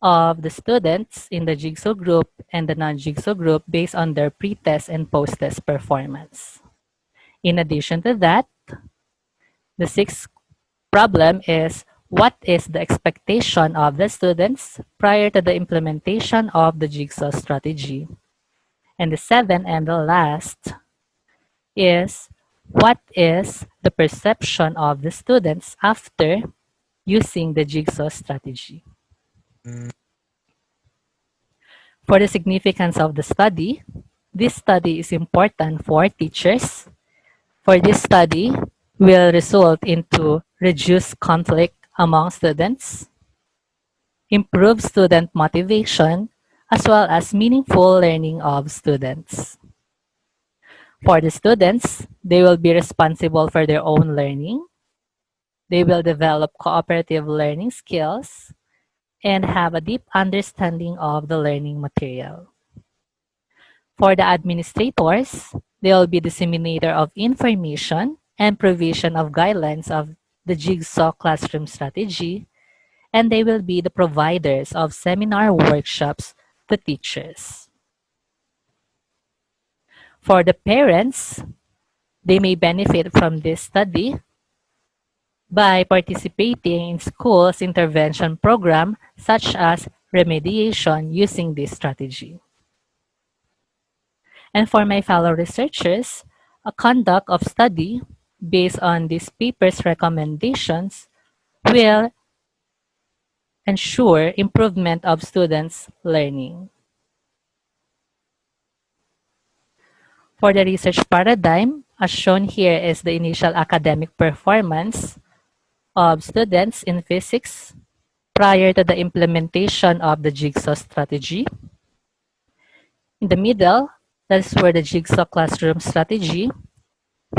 of the students in the jigsaw group and the non-jigsaw group based on their pre-test and post-test performance? In addition to that, the sixth problem is, what is the expectation of the students prior to the implementation of the jigsaw strategy? And the seventh and the last is, what is the perception of the students after using the jigsaw strategy? For the significance of the study, this study is important for teachers. For this study will result into reduced conflict among students, improve student motivation, as well as meaningful learning of students. For the students, they will be responsible for their own learning. They will develop cooperative learning skills and have a deep understanding of the learning material. For the administrators, they will be disseminator of information and provision of guidelines of the jigsaw classroom strategy, and they will be the providers of seminar workshops to teachers. For the parents, they may benefit from this study by participating in schools' intervention program such as remediation using this strategy. And for my fellow researchers, a conduct of study based on this paper's recommendations will ensure improvement of students' learning. For the research paradigm, as shown here is the initial academic performance of students in physics prior to the implementation of the jigsaw strategy. In the middle, that's where the jigsaw classroom strategy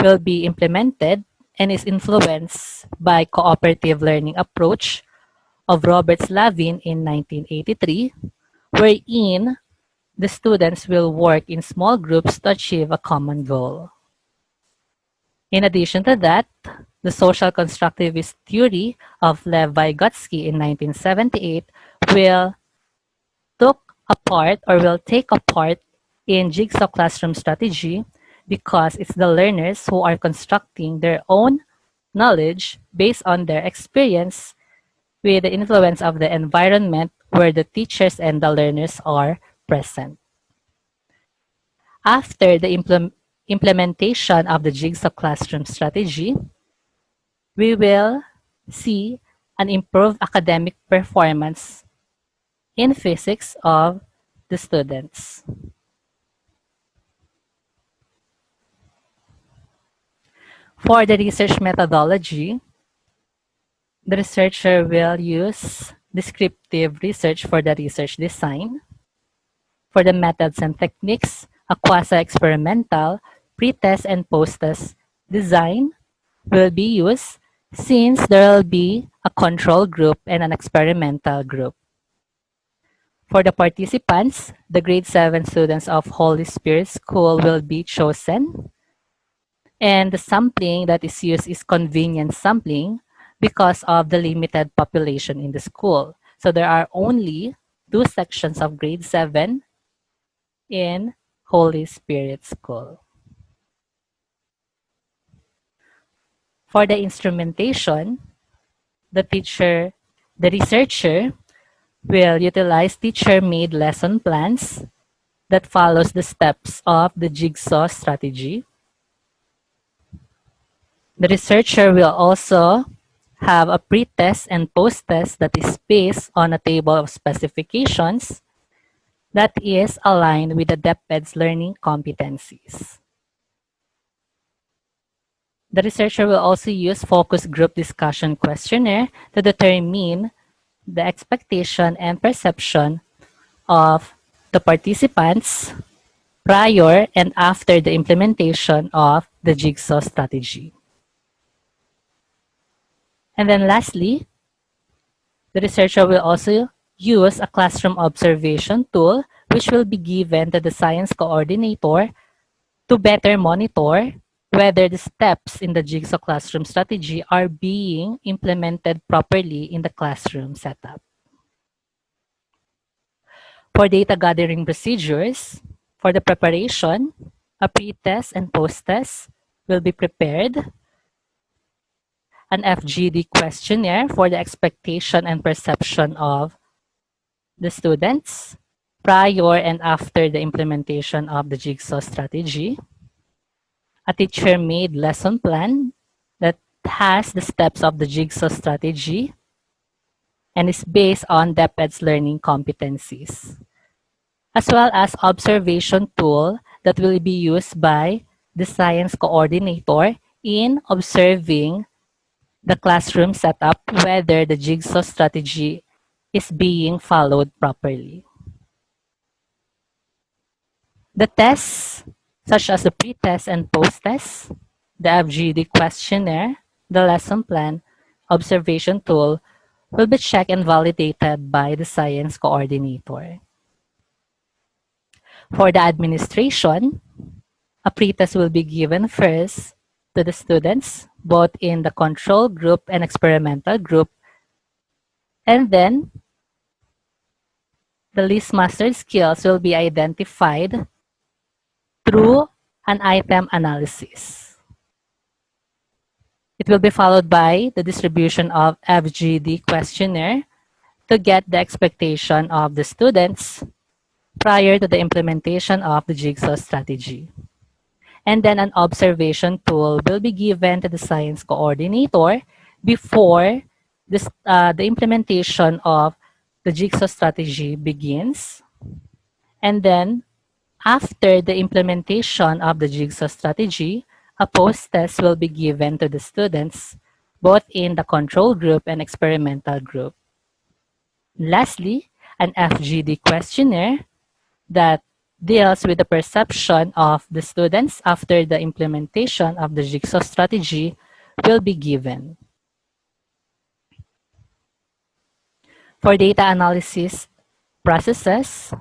will be implemented and is influenced by cooperative learning approach of Robert Slavin in 1983, wherein the students will work in small groups to achieve a common goal. In addition to that, the social constructivist theory of Lev Vygotsky in 1978 will take a part in jigsaw classroom strategy because it's the learners who are constructing their own knowledge based on their experience with the influence of the environment where the teachers and the learners are present. After the implementation of the jigsaw classroom strategy, we will see an improved academic performance in physics of the students. For the research methodology, the researcher will use descriptive research for the research design. For the methods and techniques, a quasi-experimental pre-test and post-test design will be used since there will be a control group and an experimental group. For the participants, the grade 7 students of Holy Spirit School will be chosen. And the sampling that is used is convenience sampling because of the limited population in the school. So there are only 2 sections of grade 7 in Holy Spirit School. For the instrumentation, the researcher will utilize teacher-made lesson plans that follows the steps of the jigsaw strategy. The researcher will also have a pre-test and post-test that is based on a table of specifications that is aligned with the DepEd's learning competencies. The researcher will also use focus group discussion questionnaire to determine the expectation and perception of the participants prior and after the implementation of the jigsaw strategy. And then lastly, the researcher will also use a classroom observation tool which will be given to the science coordinator to better monitor whether the steps in the jigsaw classroom strategy are being implemented properly in the classroom setup. For data gathering procedures, for the preparation, a pre-test and post-test will be prepared. An FGD questionnaire for the expectation and perception of the students prior and after the implementation of the jigsaw strategy. A teacher-made lesson plan that has the steps of the jigsaw strategy and is based on DepEd's learning competencies, as well as observation tool that will be used by the science coordinator in observing the classroom setup whether the jigsaw strategy is being followed properly. The tests, such as the pre-test and post-test, the FGD questionnaire, the lesson plan, observation tool, will be checked and validated by the science coordinator. For the administration, a pre-test will be given first to the students, both in the control group and experimental group, and then the least mastered skills will be identified through an item analysis. It will be followed by the distribution of FGD questionnaire to get the expectation of the students prior to the implementation of the jigsaw strategy. And then an observation tool will be given to the science coordinator before the implementation of the jigsaw strategy begins. And then after the implementation of the jigsaw strategy, a post-test will be given to the students, both in the control group and experimental group. Lastly, an FGD questionnaire that deals with the perception of the students after the implementation of the jigsaw strategy will be given. For data analysis processes,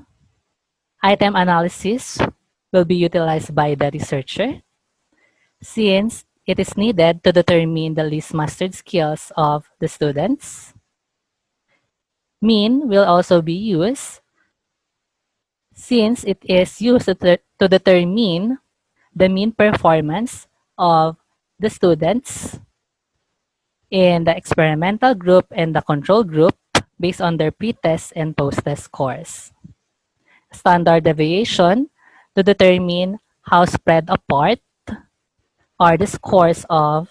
item analysis will be utilized by the researcher since it is needed to determine the least mastered skills of the students. Mean will also be used since it is used to determine the mean performance of the students in the experimental group and the control group based on their pre-test and post-test scores. Standard deviation to determine how spread apart are the scores of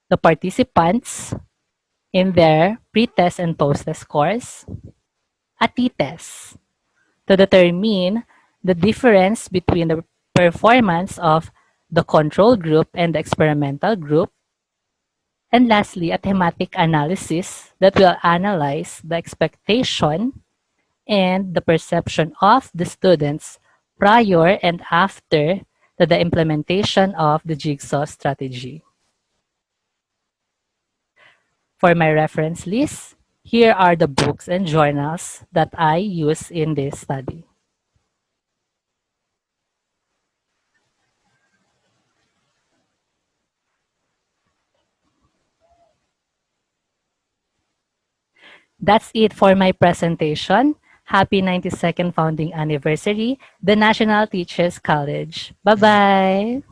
the participants in their pre-test and post-test scores. A t-test to determine the difference between the performance of the control group and the experimental group. And lastly, a thematic analysis that will analyze the expectation and the perception of the students prior and after the implementation of the jigsaw strategy. For my reference list, here are the books and journals that I use in this study. That's it for my presentation. Happy 92nd founding anniversary, the National Teachers College. Bye-bye.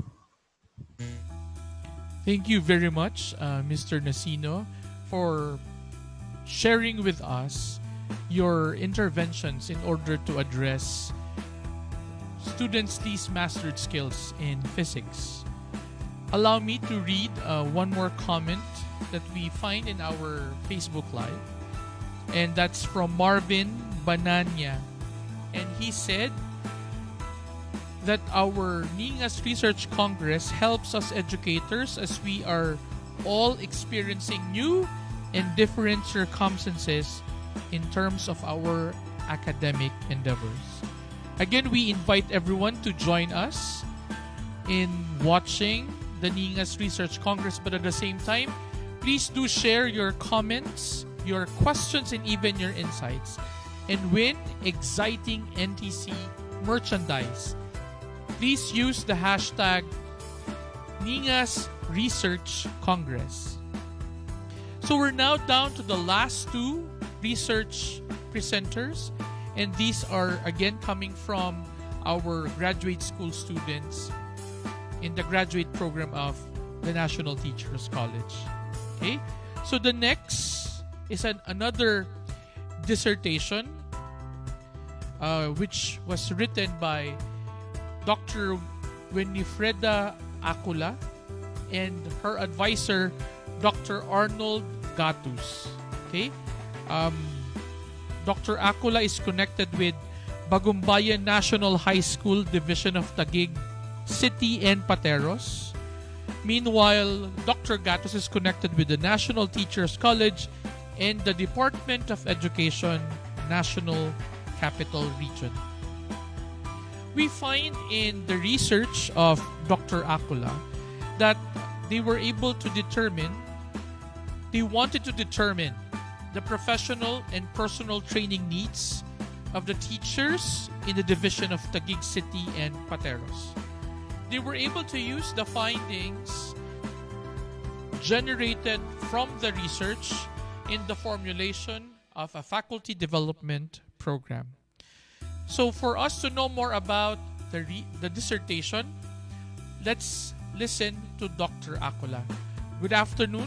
Thank you very much, Mr. Nasino, for sharing with us your interventions in order to address students' least mastered skills in physics. Allow me to read one more comment that we find in our Facebook Live. And that's from Marvin Bananya. And he said that our NINGAS Research Congress helps us educators as we are all experiencing new and different circumstances in terms of our academic endeavors. Again, we invite everyone to join us in watching the NINGAS Research Congress, but at the same time, please do share your comments, your questions, and even your insights, and win exciting NTC merchandise. Please use the hashtag NINGAS Research Congress. So we're now down to the last two research presenters, and these are again coming from our graduate school students in the graduate program of the National Teachers College. Okay, so the next is another dissertation which was written by Dr. Winifreda Acula and her advisor, Dr. Arnold Gatus. Okay, Dr. Acula is connected with Bagumbayan National High School Division of Taguig City and Pateros. Meanwhile, Dr. Gatos is connected with the National Teachers College and the Department of Education, National Capital Region. We find in the research of Dr. Acula that they wanted to determine the professional and personal training needs of the teachers in the division of Taguig City and Pateros. They were able to use the findings generated from the research in the formulation of a faculty development program. So for us to know more about the dissertation, let's listen to Dr. Acula. Good afternoon.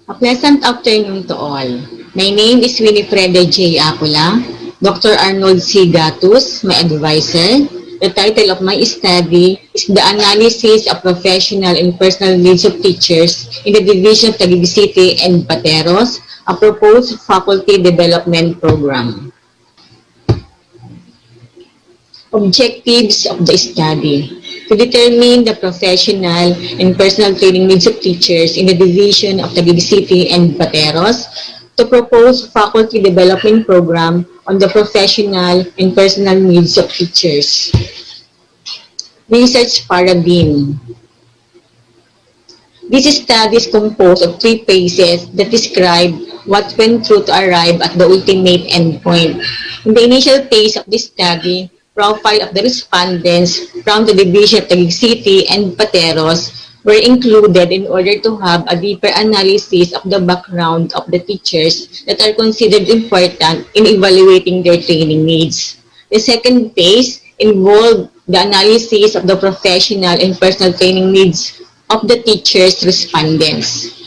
A pleasant afternoon to all. My name is Winifreda J. Acula. Dr. Arnold C. Gatus, my advisor. The title of my study is The Analysis of Professional and Personal Needs of Teachers in the Division of Taguig City and Pateros, a proposed faculty development program. Objectives of the study: to determine the professional and personal training needs of teachers in the division of Taguig City and Pateros, to propose faculty development program on the professional and personal needs of teachers. Research paradigm. This study is composed of 3 phases that describe what went through to arrive at the ultimate endpoint. In the initial phase of this study, profile of the respondents from the division of Taguig City and Pateros were included in order to have a deeper analysis of the background of the teachers that are considered important in evaluating their training needs. The second phase involved the analysis of the professional and personal training needs of the teachers' respondents.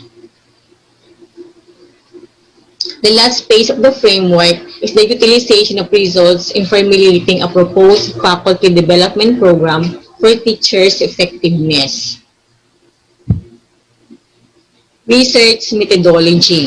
The last phase of the framework is the utilization of results in formulating a proposed faculty development program for teachers' effectiveness. Research methodology.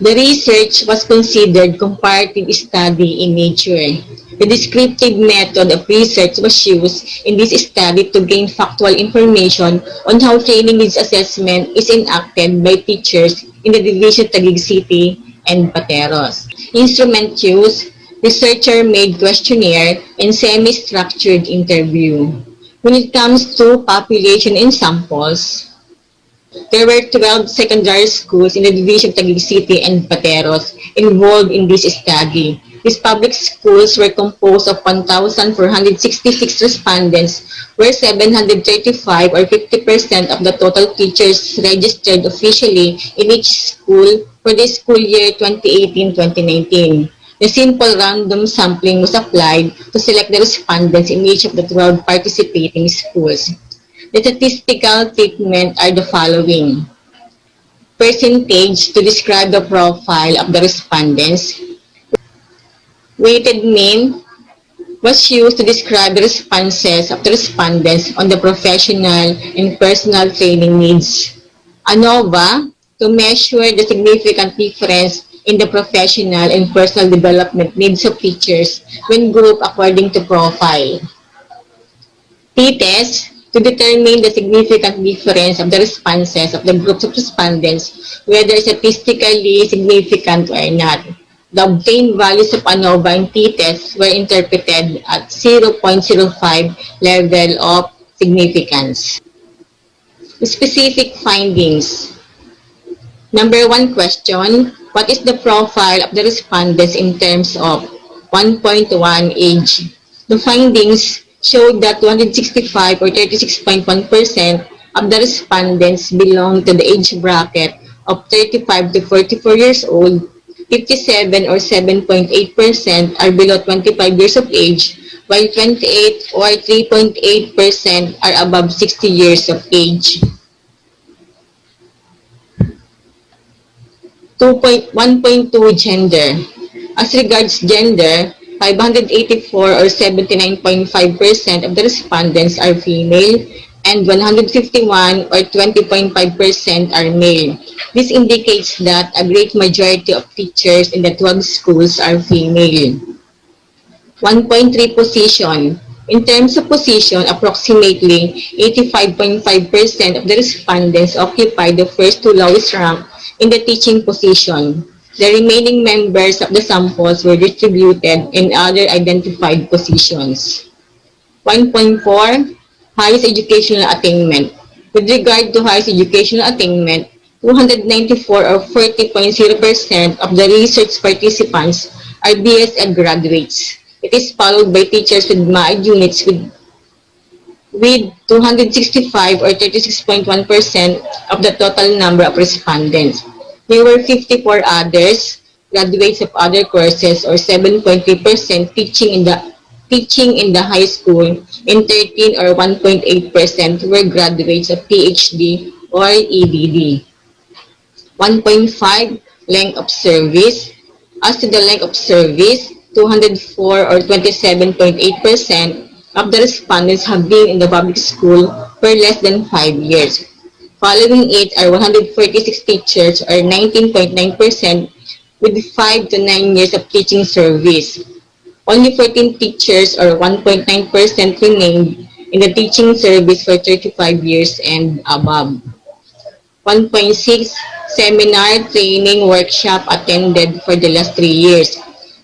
The research was considered comparative study in nature. The descriptive method of research was used in this study to gain factual information on how training needs assessment is enacted by teachers in the division Taguig City and Pateros. Instrument use: researcher-made questionnaire and semi-structured interview. When it comes to population and samples, there were 12 secondary schools in the division of Taguig City and Pateros involved in this study. These public schools were composed of 1,466 respondents, where 735 or 50% of the total teachers registered officially in each school for the school year 2018-2019. The simple random sampling was applied to select the respondents in each of the 12 participating schools. The statistical treatment are the following. percentage to describe the profile of the respondents. Weighted mean was used to describe the responses of the respondents on the professional and personal training needs. ANOVA, to measure the significant difference in the professional and personal development needs of teachers when grouped according to profile. T-test, to determine the significant difference of the responses of the groups of respondents, whether statistically significant or not. The obtained values of ANOVA and t-test were interpreted at 0.05 level of significance. Specific findings. Number 1 question, what is the profile of the respondents in terms of 1.1 age? The findings showed that 265 or 36.1% of the respondents belong to the age bracket of 35 to 44 years old, 57 or 7.8% are below 25 years of age, while 28 or 3.8% are above 60 years of age. 1.2 Gender. As regards gender, 584 or 79.5% of the respondents are female and 151 or 20.5% are male. This indicates that a great majority of teachers in the 12 schools are female. 1.3 Position. In terms of position, approximately 85.5% of the respondents occupy the first two lowest rank in the teaching position. The remaining members of the samples were distributed in other identified positions. 1.4 Highest educational attainment. With regard to highest educational attainment, 294 or 40.0% of the research participants are BSed graduates. It is followed by teachers with MAED units with 265 or 36.1% of the total number of respondents. There were 54 others, graduates of other courses, or 7.3% teaching in the high school, and 13 or 1.8% were graduates of PhD or EDD. 1.5 Length of service. As to the length of service, 204 or 27.8% of the respondents have been in the public school for less than 5 years. Following it are 146 teachers or 19.9% with 5 to 9 years of teaching service. Only 14 teachers or 1.9% remained in the teaching service for 35 years and above. 1.6 Seminar, training, workshop attended for the last 3 years.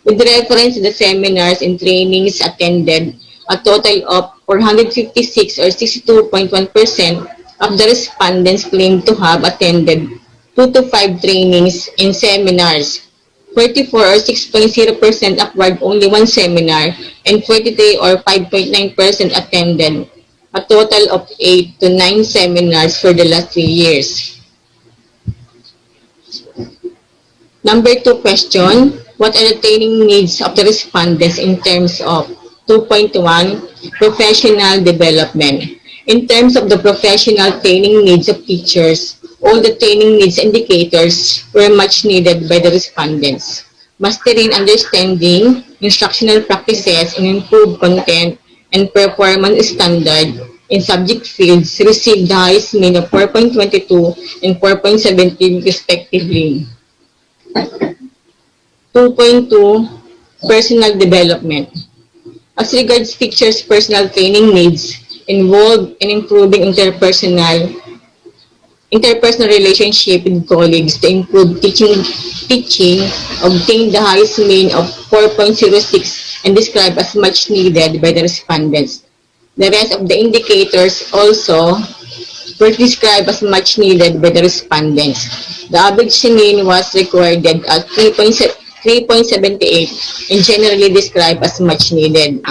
With reference to the seminars and trainings attended, a total of 456 or 62.1% of the respondents claimed to have attended 2 to 5 trainings and seminars. 44 or 6.0% acquired only one seminar, and 43 or 5.9% attended a total of 8 to 9 seminars for the last 3 years. Number 2 question, what are the training needs of the respondents in terms of 2.1 Professional development? In terms of the professional training needs of teachers, all the training needs indicators were much needed by the respondents. Mastering understanding, instructional practices, and improved content and performance standard in subject fields received the highest mean of 4.22 and 4.17 respectively. 2.2 Personal development. As regards teachers' personal training needs, involved in improving interpersonal relationship with colleagues to improve teaching obtained the highest mean of 4.06 and described as much needed by the respondents. The rest of the indicators also were described as much needed by the respondents. The average mean was recorded at 3.78 and generally described as much needed.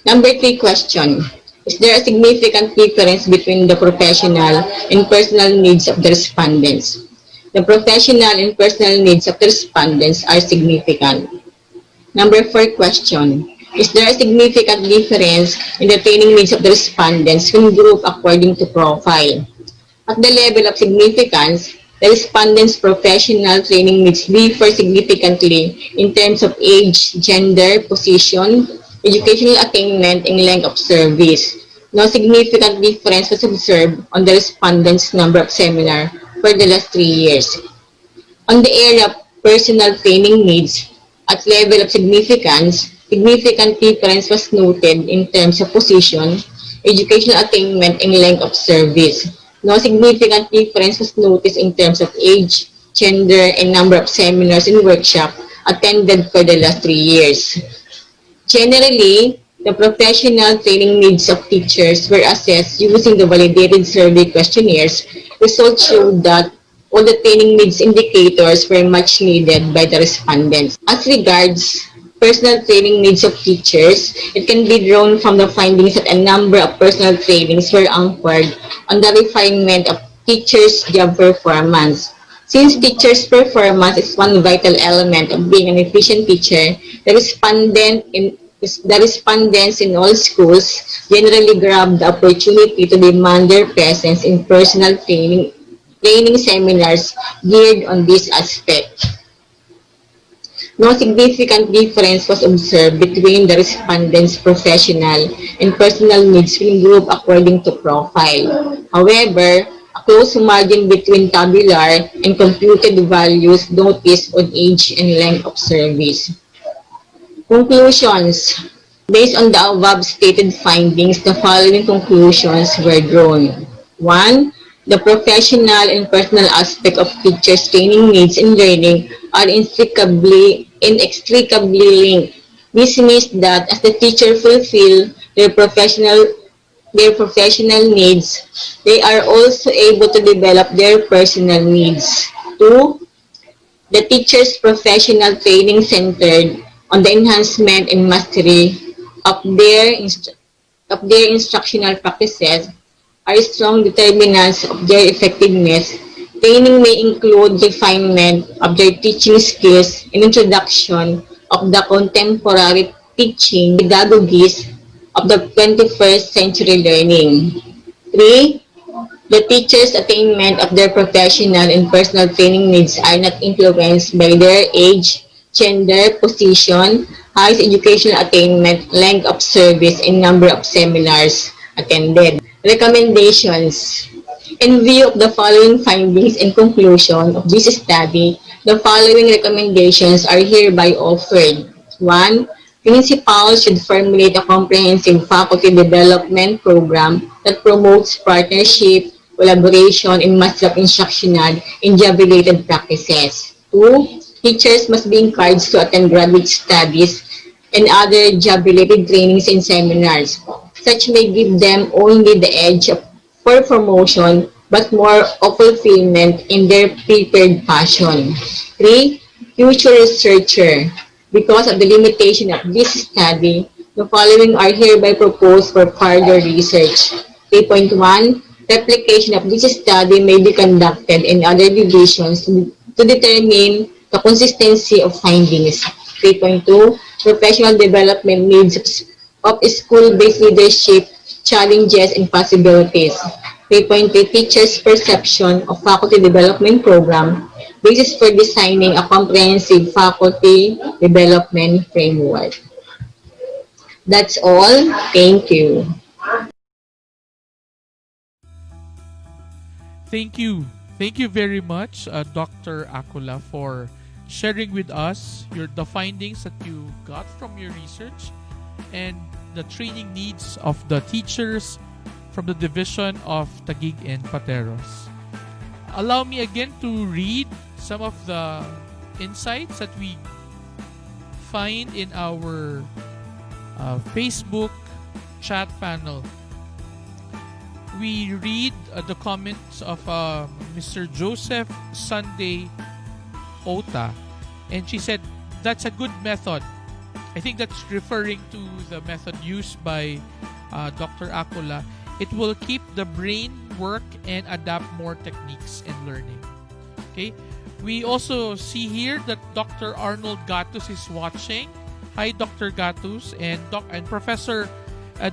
Number 3 question. Is there a significant difference between the professional and personal needs of the respondents? The professional and personal needs of the respondents are significant. Number 4 question. Is there a significant difference in the training needs of the respondents when grouped according to profile? At the level of significance, The respondents' professional training needs differ significantly in terms of age, gender, position, educational attainment, and length of service. No significant difference was observed on the respondents' number of seminar for the last 3 years. On the area of personal training needs, at level of significance, significant difference was noted in terms of position, educational attainment, and length of service. No significant difference was noticed in terms of age, gender, and number of seminars and workshops attended for the last 3 years. Generally, the professional training needs of teachers were assessed using the validated survey questionnaires. Results showed that all the training needs indicators were much needed by the respondents. As regards personal training needs of teachers, it can be drawn from the findings that a number of personal trainings were anchored on the refinement of teachers' job performance. Since teachers' performance is one vital element of being an efficient teacher, the respondents in all schools generally grab the opportunity to demand their presence in personal training seminars geared on this aspect. No significant difference was observed between the respondents' professional and personal needs when grouped according to profile. However, a close margin between tabular and computed values noticed on age and length of service. Conclusions. Based on the above stated findings, the following conclusions were drawn. 1. The professional and personal aspect of teachers' training needs and learning are inextricably linked. This means that as the teacher fulfill their professional needs, they are also able to develop their personal needs. 2. The teacher's professional training centered on the enhancement and mastery of their instructional practices are strong determinants of their effectiveness. Training may include refinement of their teaching skills and introduction of the contemporary teaching pedagogies of the 21st century learning. 3. The teacher's attainment of their professional and personal training needs are not influenced by their age, gender, position, highest educational attainment, length of service, and number of seminars attended. Recommendations. In view of the following findings and conclusion of this study, the following recommendations are hereby offered. 1. Principals should formulate a comprehensive faculty development program that promotes partnership, collaboration, and mastery of instructional and job-related practices. 2. Teachers must be encouraged to attend graduate studies and other job-related trainings and seminars. Such may give them only the edge for promotion, but more of fulfillment in their prepared passion. 3. Future researcher. Because of the limitation of this study, the following are hereby proposed for further research. 3.1. Replication of this study may be conducted in other divisions to determine the consistency of findings. 3.2. Professional development needs of school-based leadership, challenges, and possibilities. 3.3. Teachers' perception of faculty development program, basis for designing a comprehensive faculty development framework. That's all. Thank you. Thank you. Thank you very much, Dr. Akula, for sharing with us the findings that you got from your research and the training needs of the teachers from the division of Taguig and Pateros. Allow me again to read some of the insights that we find in our Facebook chat panel. We read the comments of Mr. Joseph Sunday Ota, and she said, that's a good method. I think that's referring to the method used by Dr. Akula. It will keep the brain work and adapt more techniques in learning. Okay. We also see here that Dr. Arnold Gatus is watching. Hi, Dr. Gatus, and Professor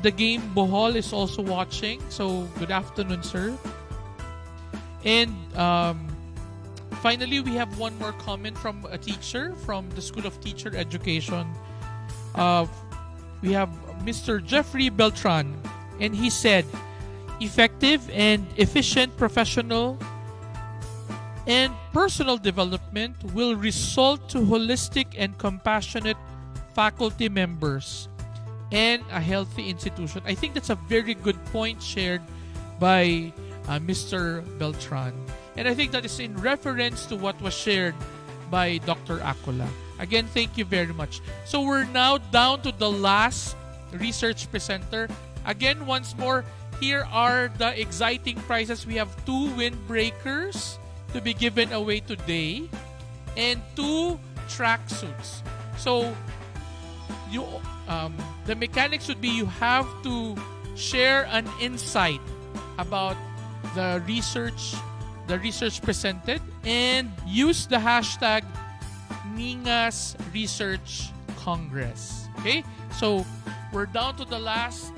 the Game Bohol is also watching. So good afternoon, sir. And finally, we have one more comment from a teacher from the School of Teacher Education. Uh, we have Mr. Jeffrey Beltran, and he said, effective and efficient professional and personal development will result to holistic and compassionate faculty members and a healthy institution. I think that's a very good point shared by Mr. Beltran. And I think that is in reference to what was shared by Dr. Acola. Again, thank you very much. So we're now down to the last research presenter. Again, once more, here are the exciting prizes. We have 2 windbreakers to be given away today and 2 tracksuits. So you the mechanics would be you have to share an insight about the research presented and use the hashtag NINGAS Research Congress. Okay, so we're down to the last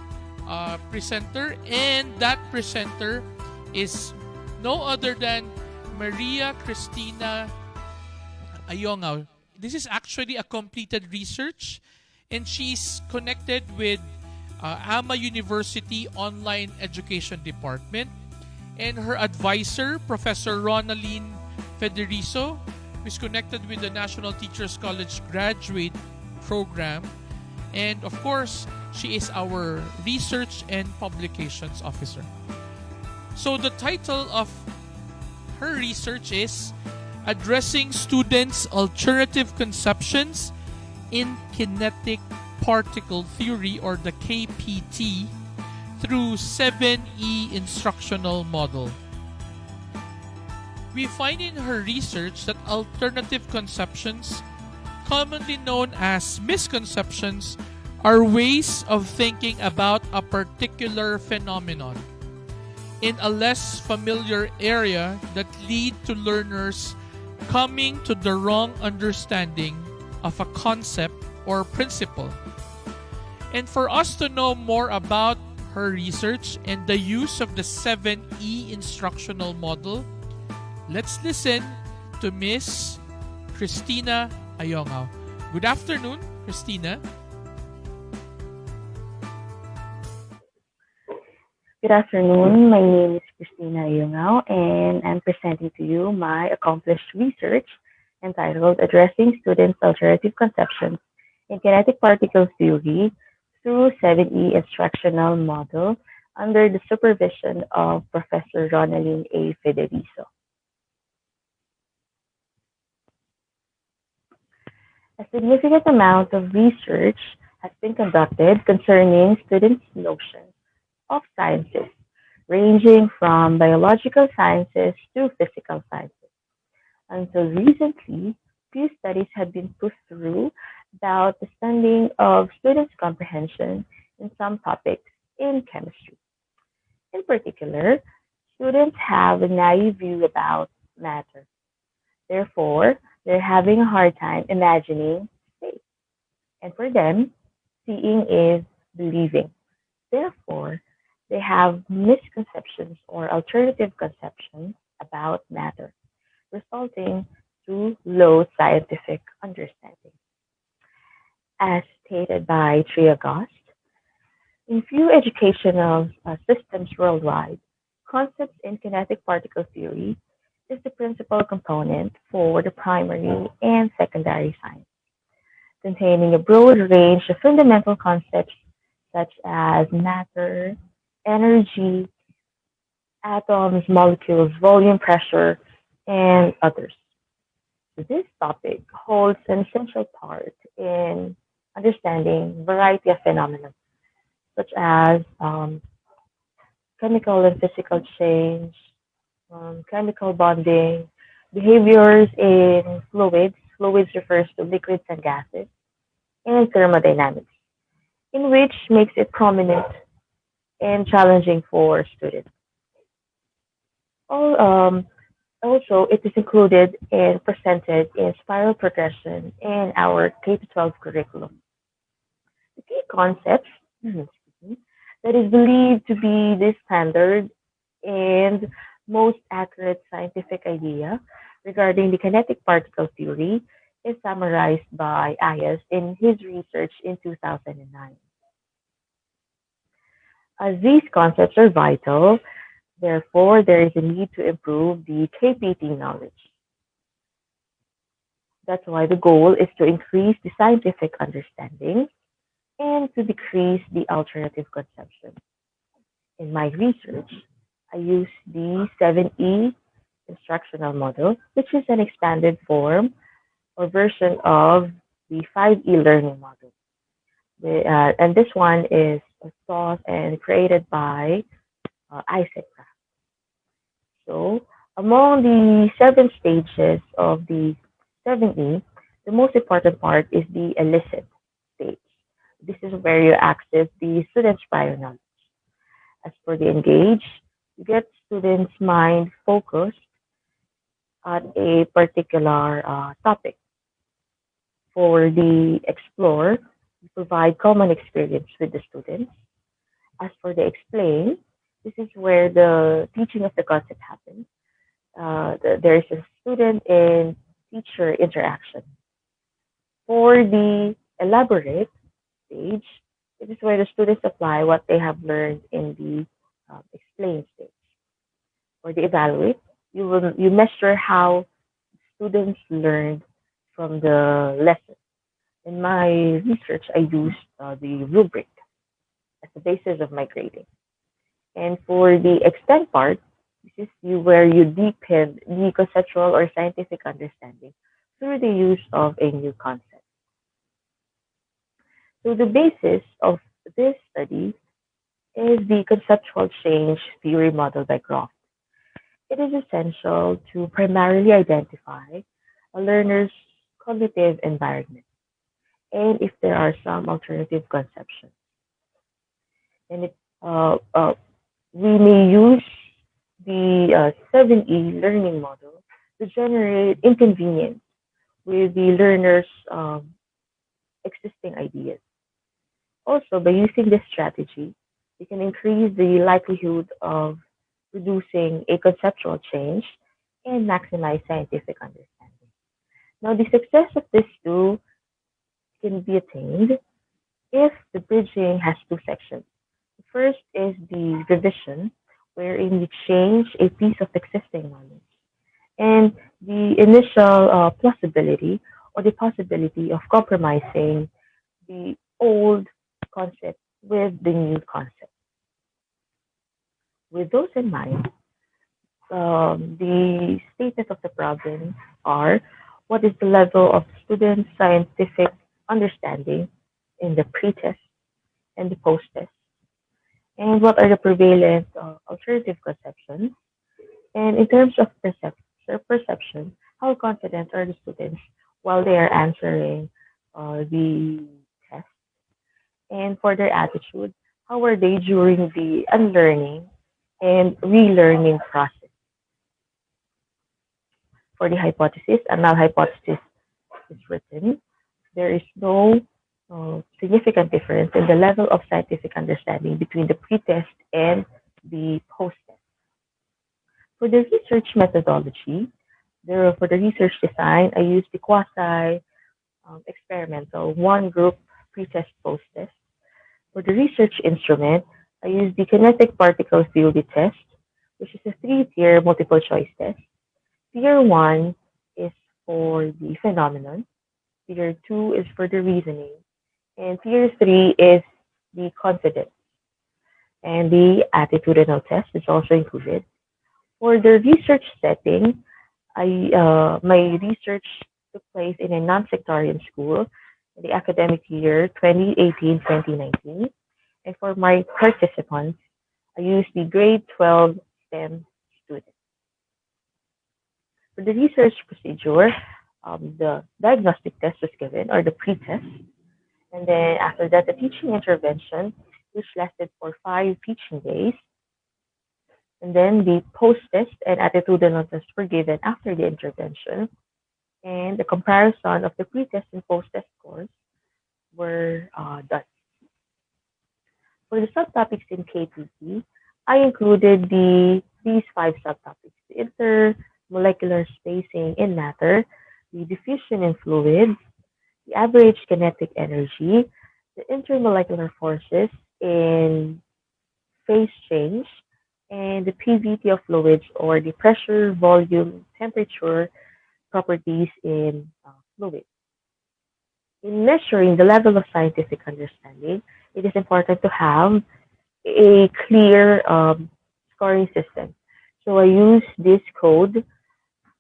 presenter, and that presenter is no other than Maria Cristina Ayongao. This is actually a completed research, and she's connected with AMA University Online Education Department, and her advisor, Professor Ronaline Federizo, is connected with the National Teachers College Graduate Program, and of course, she is our Research and Publications Officer. So the title of her research is Addressing Students' Alternative Conceptions in Kinetic Particle Theory, or the KPT, through 7E instructional model. We find in her research that alternative conceptions, commonly known as misconceptions, are ways of thinking about a particular phenomenon in a less familiar area that lead to learners coming to the wrong understanding of a concept or principle. And for us to know more about her research and the use of the 7E instructional model, let's listen to Miss Cristina Ayongao. Good afternoon, Cristina. Good afternoon. My name is Christina Ayungao, and I'm presenting to you my accomplished research entitled Addressing Students' Alternative Conceptions in Kinetic Particle Theory through 7E Instructional Model under the supervision of Professor Ronaline A. Federizo. A significant amount of research has been conducted concerning students' notions of sciences, ranging from biological sciences to physical sciences. Until recently, few studies have been pushed through about the standing of students' comprehension in some topics in chemistry. In particular, students have a naive view about matter. Therefore, they're having a hard time imagining space. And for them, seeing is believing. Therefore, they have misconceptions or alternative conceptions about matter, resulting to low scientific understanding. As stated by Triagost, in few educational systems worldwide, concepts in kinetic particle theory is the principal component for the primary and secondary science, containing a broad range of fundamental concepts such as matter, energy, atoms, molecules, volume, pressure, and others. This topic holds an essential part in understanding a variety of phenomena, such as chemical and physical change, chemical bonding, behaviors in fluids. Fluids refers to liquids and gases, and thermodynamics, in which makes it prominent and challenging for students. All, also, it is included and presented in spiral progression in our K-12 curriculum. The key concepts that is believed to be the standard and most accurate scientific idea regarding the kinetic particle theory is summarized by Ayas in his research in 2009. As these concepts are vital, therefore, there is a need to improve the KPT knowledge. That's why the goal is to increase the scientific understanding and to decrease the alternative conception. In my research, I use the 7E instructional model, which is an expanded form or version of the 5E learning model. And this one is taught and created by Isaac. So, among the 7 stages of the 7E, the most important part is the elicit stage. This is where you access the student's prior knowledge. As for the engage, you get students' mind focused on a particular topic. For the explore, you provide common experience with the students. As for the explain, this is where the teaching of the concept happens. There is a student and teacher interaction. For the elaborate stage, this is where the students apply what they have learned in the explain stage. For the evaluate, you measure how students learned from the lesson. In my research, I used the rubric as the basis of my grading. And for the extend part, this is where you deepen the conceptual or scientific understanding through the use of a new concept. So the basis of this study is the conceptual change theory model by Groff. It is essential to primarily identify a learner's cognitive environment and if there are some alternative conceptions. And we may use the 7E learning model to generate inconvenience with the learner's existing ideas. Also, by using this strategy, we can increase the likelihood of producing a conceptual change and maximize scientific understanding. Now, the success of this tool can be attained if the bridging has 2 sections. The first is the revision, wherein we change a piece of existing knowledge, and the initial plausibility or the possibility of compromising the old concept with the new concept. With those in mind, the status of the problem are what is the level of student scientific understanding in the pre-test and the post-test, and what are the prevalent alternative conceptions, and in terms of perception, how confident are the students while they are answering the test, and for their attitude, how are they during the unlearning and relearning process. For the hypothesis, a null hypothesis is written. There is no significant difference in the level of scientific understanding between the pre-test and the post-test. For the research methodology, for the research design, I use the quasi experimental one group pre-test post-test. For the research instrument, I use the kinetic particle theory test, which is a 3-tier multiple choice test. Tier 1 is for the phenomenon, tier 2 is for the reasoning, and tier 3 is the confidence. And the attitudinal test is also included. For the research setting, my research took place in a non-sectarian school in the academic year 2018-2019. And for my participants, I used the grade 12 STEM students. For the research procedure, the diagnostic test was given, or the pre-test. And then after that, the teaching intervention, which lasted for 5 teaching days. And then the post-test and attitudinal test were given after the intervention. And the comparison of the pre-test and post-test scores were done. For the subtopics in KPT, I included these 5 subtopics: the molecular spacing in matter, the diffusion in fluids, the average kinetic energy, the intermolecular forces in phase change, and the PVT of fluids or the pressure, volume, temperature properties in fluids. In measuring the level of scientific understanding, it is important to have a clear scoring system. So I use this code,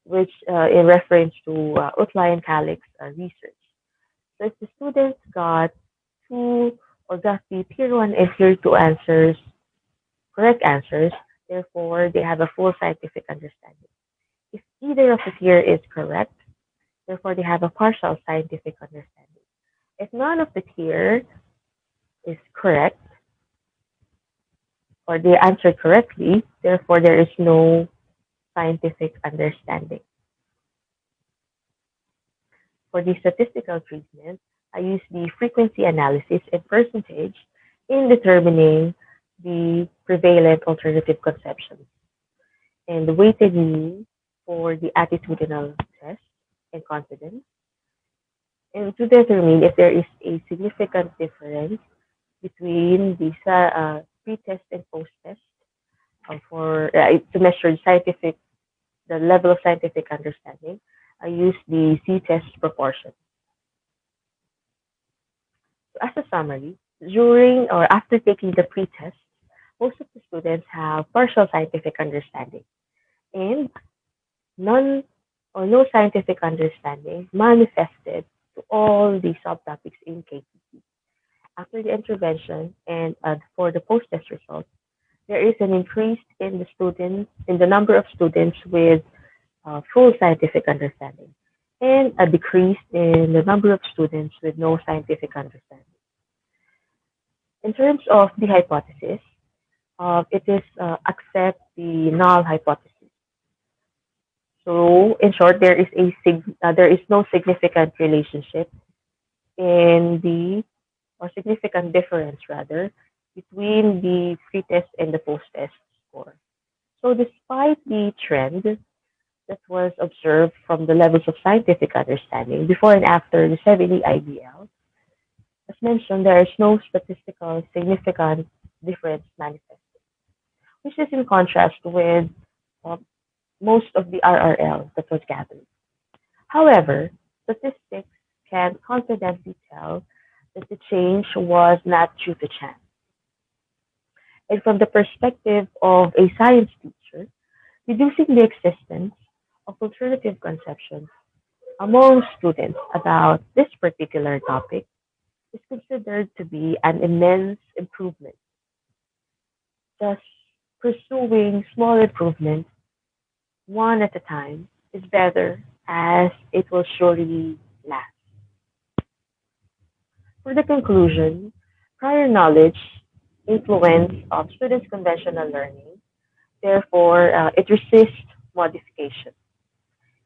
which in reference to Utla and Calix research. So if the students got two or got the tier one and tier two answers, correct answers, therefore they have a full scientific understanding. If either of the tier is correct, therefore they have a partial scientific understanding. If none of the tier is correct, or they answered correctly, therefore there is no scientific understanding. For the statistical treatment, I use the frequency analysis and percentage in determining the prevalent alternative conceptions, and the weighted mean for the attitudinal test and confidence, and to determine if there is a significant difference between the pre-test and post-test for to measure the level of scientific understanding. I use the Z-test proportion. So as a summary, during or after taking the pre-test, most of the students have partial scientific understanding, and none or no scientific understanding manifested to all the subtopics in KTC. After the intervention and for the post-test results, there is an increase in the number of students with full scientific understanding, and a decrease in the number of students with no scientific understanding. In terms of the hypothesis, it is accept the null hypothesis. So, in short, there is no significant relationship in the or significant difference rather between the pre-test and the post-test score. So, despite the trend that was observed from the levels of scientific understanding before and after the 70 IBL, as mentioned, there is no statistical significant difference manifested, which is in contrast with uh, most of the RRL that was gathered. However, statistics can confidently tell that the change was not due to chance. And from the perspective of a science teacher, deducing the existence of alternative conceptions among students about this particular topic is considered to be an immense improvement. Thus, pursuing small improvements one at a time is better as it will surely last. For the conclusion, prior knowledge influence of students' conventional learning, therefore it resists modification.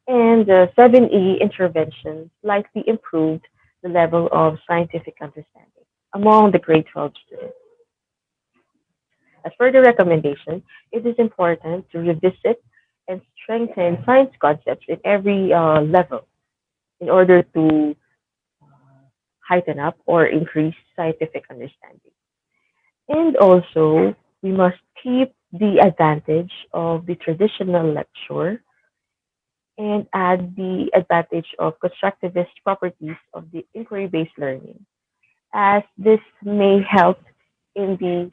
And the 7E intervention slightly improved the level of scientific understanding among the grade 12 students. As for the recommendation, it is important to revisit and strengthen science concepts in every level in order to heighten up or increase scientific understanding. And also, we must keep the advantage of the traditional lecture and add the advantage of constructivist properties of the inquiry-based learning, as this may help in the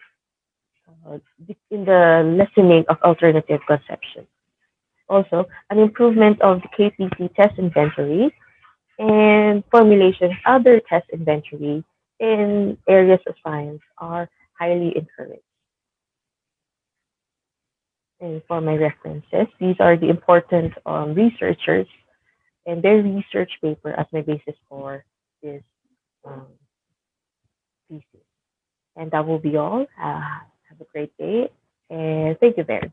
lessening of alternative conception. Also, an improvement of the KPC test inventory and formulation of other test inventory in areas of science are highly encouraged. And for my references, these are the important researchers and their research paper as my basis for this um, thesis. And that will be all. Have a great day, and thank you very much.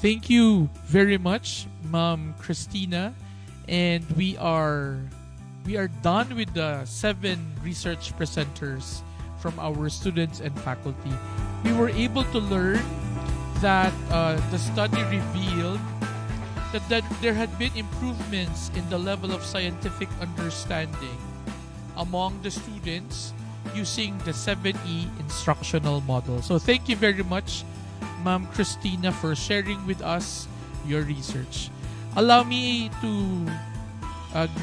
Thank you very much, Ma'am Christina. And we are done with the 7 research presenters from our students and faculty. we were able to learn that the study revealed that there had been improvements in the level of scientific understanding among the students using the 7E instructional model. So thank you very much, Ma'am Christina, for sharing with us your research. Allow me to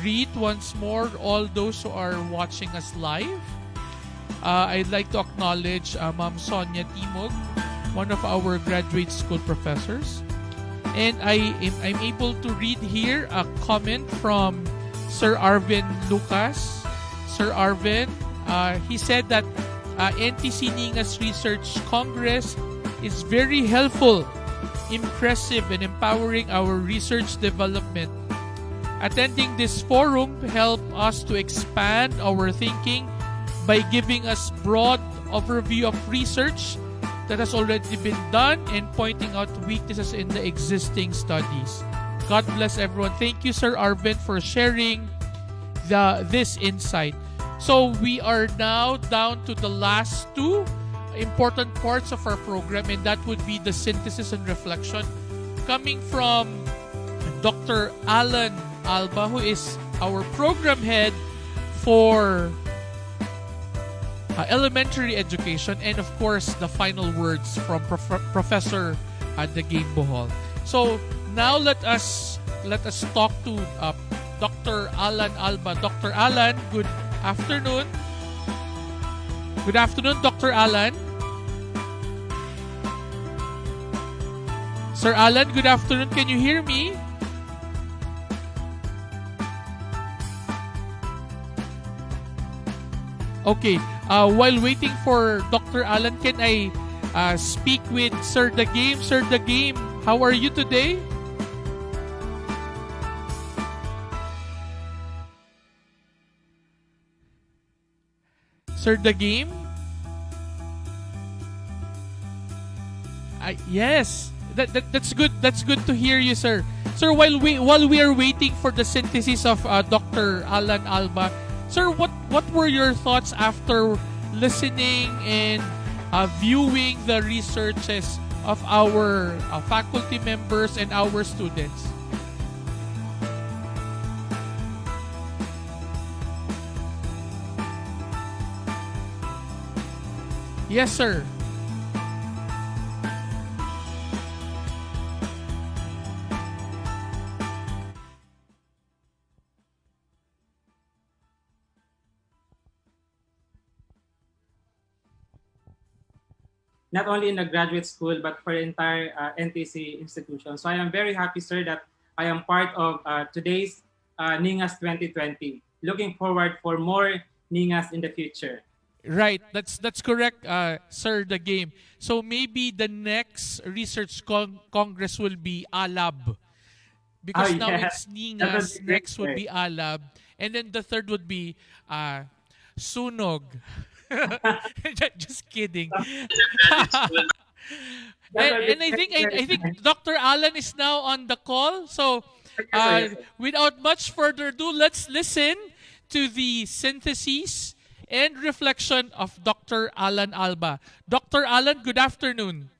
greet once more all those who are watching us live. I'd like to acknowledge Ma'am Sonia Timog, one of our graduate school professors. And I'm able to read here a comment from Sir Arvin Lucas. Sir Arvin, he said that NTC NINGAS Research Congress is very helpful, impressive, and empowering our research development. Attending this forum helped us to expand our thinking by giving us broad overview of research that has already been done and pointing out weaknesses in the existing studies. God bless everyone. Thank you, Sir Arvin, for sharing this insight. So we are now down to the last two important parts of our program, and that would be the synthesis and reflection, coming from Dr. Alan Alba, who is our program head for elementary education, and of course the final words from Professor Dagame Bohol. So now let us talk to Dr. Alan Alba. Dr. Alan, good afternoon. Good afternoon, Dr. Alan. Sir Alan, good afternoon. Can you hear me? Okay. While waiting for Dr. Alan, can I speak with Sir Dagame? Sir Dagame, how are you today? Sir Dagame? Yes, that's good. That's good to hear you, sir. Sir, while we are waiting for the synthesis of Dr. Alan Alba, sir, what were your thoughts after listening and viewing the researches of our faculty members and our students? Yes, sir. Not only in the graduate school, but for the entire NTC institution. So I am very happy, sir, that I am part of today's NINGAS 2020. Looking forward for more NINGAS in the future. Right, that's correct, Sir Dagame. So maybe the next research congress will be ALAB. Because now it's NINGAS, next would be ALAB. And then the third would be Sunog. Just kidding. and I think Dr. Alan is now on the call. So without much further ado, let's listen to the synthesis and reflection of Dr. Alan Alba. Dr. Alan, good afternoon.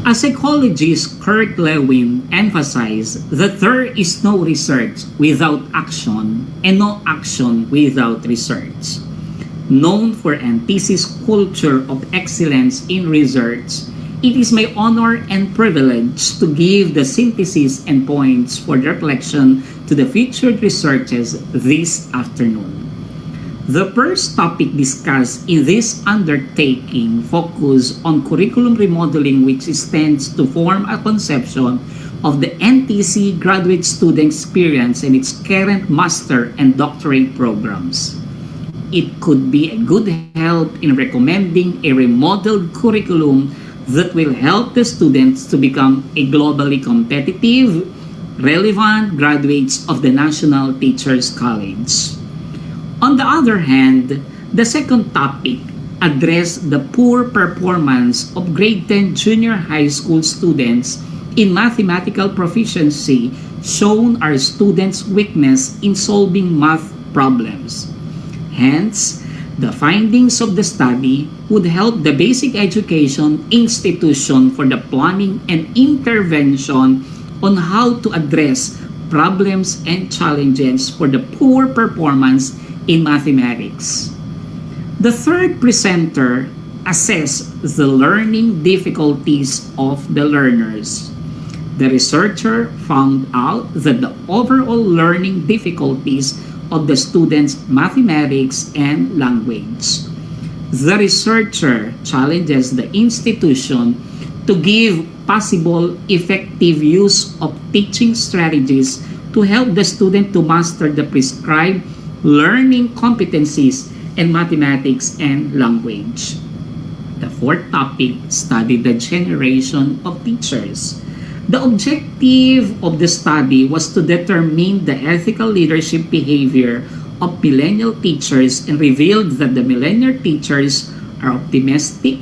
As psychologist Kurt Lewin emphasized that there is no research without action and no action without research. Known for NTC's culture of excellence in research, it is my honor and privilege to give the synthesis and points for reflection to the featured researches this afternoon. The first topic discussed in this undertaking focused on curriculum remodeling, which stands to form a conception of the NTC graduate student experience and its current master and doctorate programs. It could be a good help in recommending a remodeled curriculum that will help the students to become a globally competitive, relevant graduates of the National Teachers College. On the other hand, the second topic addressed the poor performance of grade 10 junior high school students in mathematical proficiency, shown our students' weakness in solving math problems. Hence, the findings of the study would help the basic education institution for the planning and intervention on how to address problems and challenges for the poor performance in mathematics. The third presenter assessed the learning difficulties of the learners. The researcher found out that the overall learning difficulties of the students' mathematics and language. The researcher challenges the institution to give possible effective use of teaching strategies to help the student to master the prescribed learning competencies in mathematics and language. The fourth topic studied the generation of teachers. The objective of the study was to determine the ethical leadership behavior of millennial teachers and revealed that the millennial teachers are optimistic,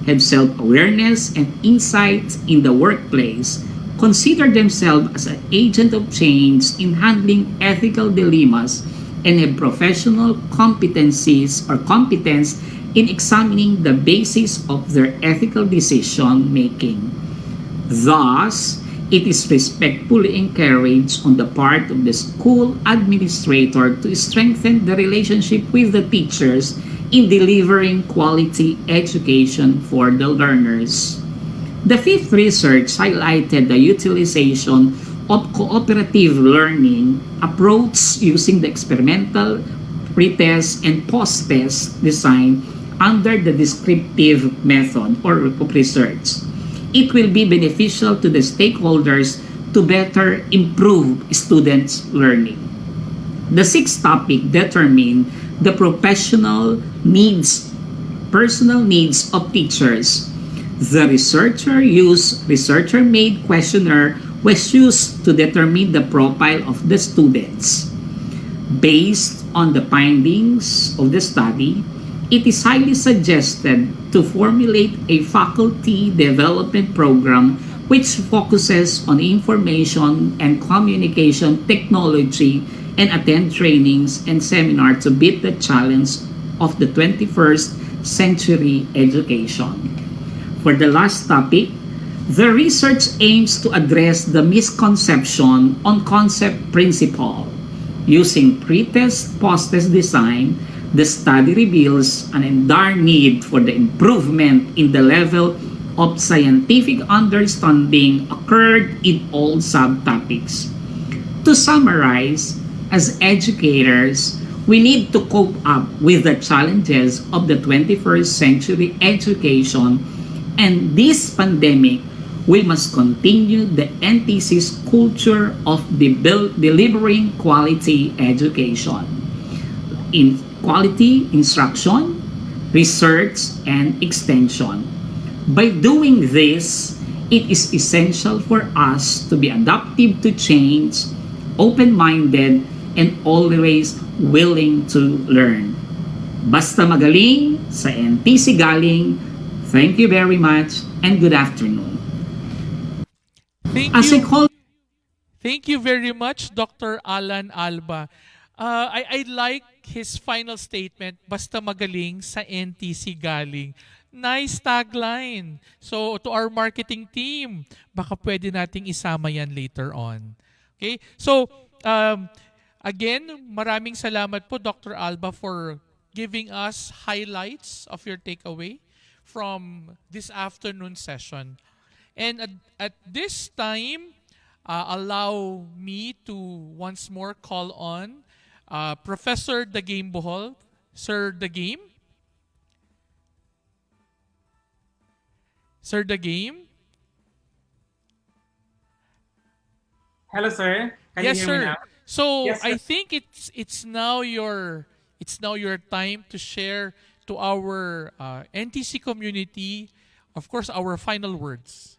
have self-awareness and insight in the workplace, consider themselves as an agent of change in handling ethical dilemmas, and have professional competencies or competence in examining the basis of their ethical decision making. Thus, it is respectfully encouraged on the part of the school administrator to strengthen the relationship with the teachers in delivering quality education for the learners. The fifth research highlighted the utilization of cooperative learning approach using the experimental, pretest, and post-test design under the descriptive method or of research. It will be beneficial to the stakeholders to better improve students' learning. The sixth topic determined the personal needs of teachers. The researcher-made questionnaire was used to determine the profile of the students. Based on the findings of the study, it is highly suggested to formulate a faculty development program which focuses on information and communication technology and attend trainings and seminars to beat the challenge of the 21st century education. For the last topic, the research aims to address the misconception on concept principle. Using pretest post-test design, the study reveals an entire need for the improvement in the level of scientific understanding occurred in all subtopics. To summarize, as educators, we need to cope up with the challenges of the 21st century education, and this pandemic, we must continue the NTC's culture of delivering quality education. In quality instruction, research, and extension. By doing this, it is essential for us to be adaptive to change, open-minded, and always willing to learn. Basta magaling, sa NTC galing. Thank you very much and good afternoon. Thank As I you. call Thank you very much, Dr. Alan Alba. I like his final statement, basta magaling sa NTC galing. Nice tagline. So, to our marketing team, baka pwede nating isama yan later on. Okay? So, again, maraming salamat po, Dr. Alba, for giving us highlights of your takeaway from this afternoon session. And at this time, allow me to once more call on Professor Dagame Bohol. Sir Dagame? Sir Dagame? Hello, sir. Can Yes, you hear me sir. now? So Yes, sir. I think it's now your time to share to our NTC community, of course, our final words.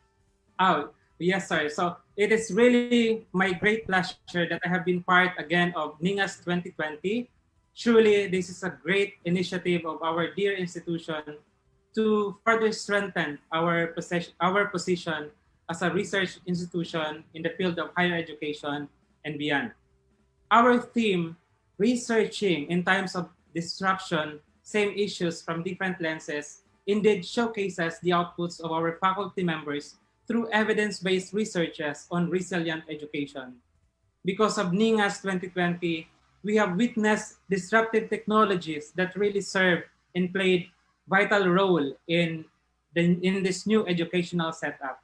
Oh, yes, sir. So it is really my great pleasure that I have been part again of NINGAS 2020. Truly, this is a great initiative of our dear institution to further strengthen our position as a research institution in the field of higher education and beyond. Our theme researching in times of disruption, same issues from different lenses, indeed showcases the outputs of our faculty members through evidence-based researches on resilient education. Because of NINGAS 2020, we have witnessed disruptive technologies that really serve and played vital role in this new educational setup.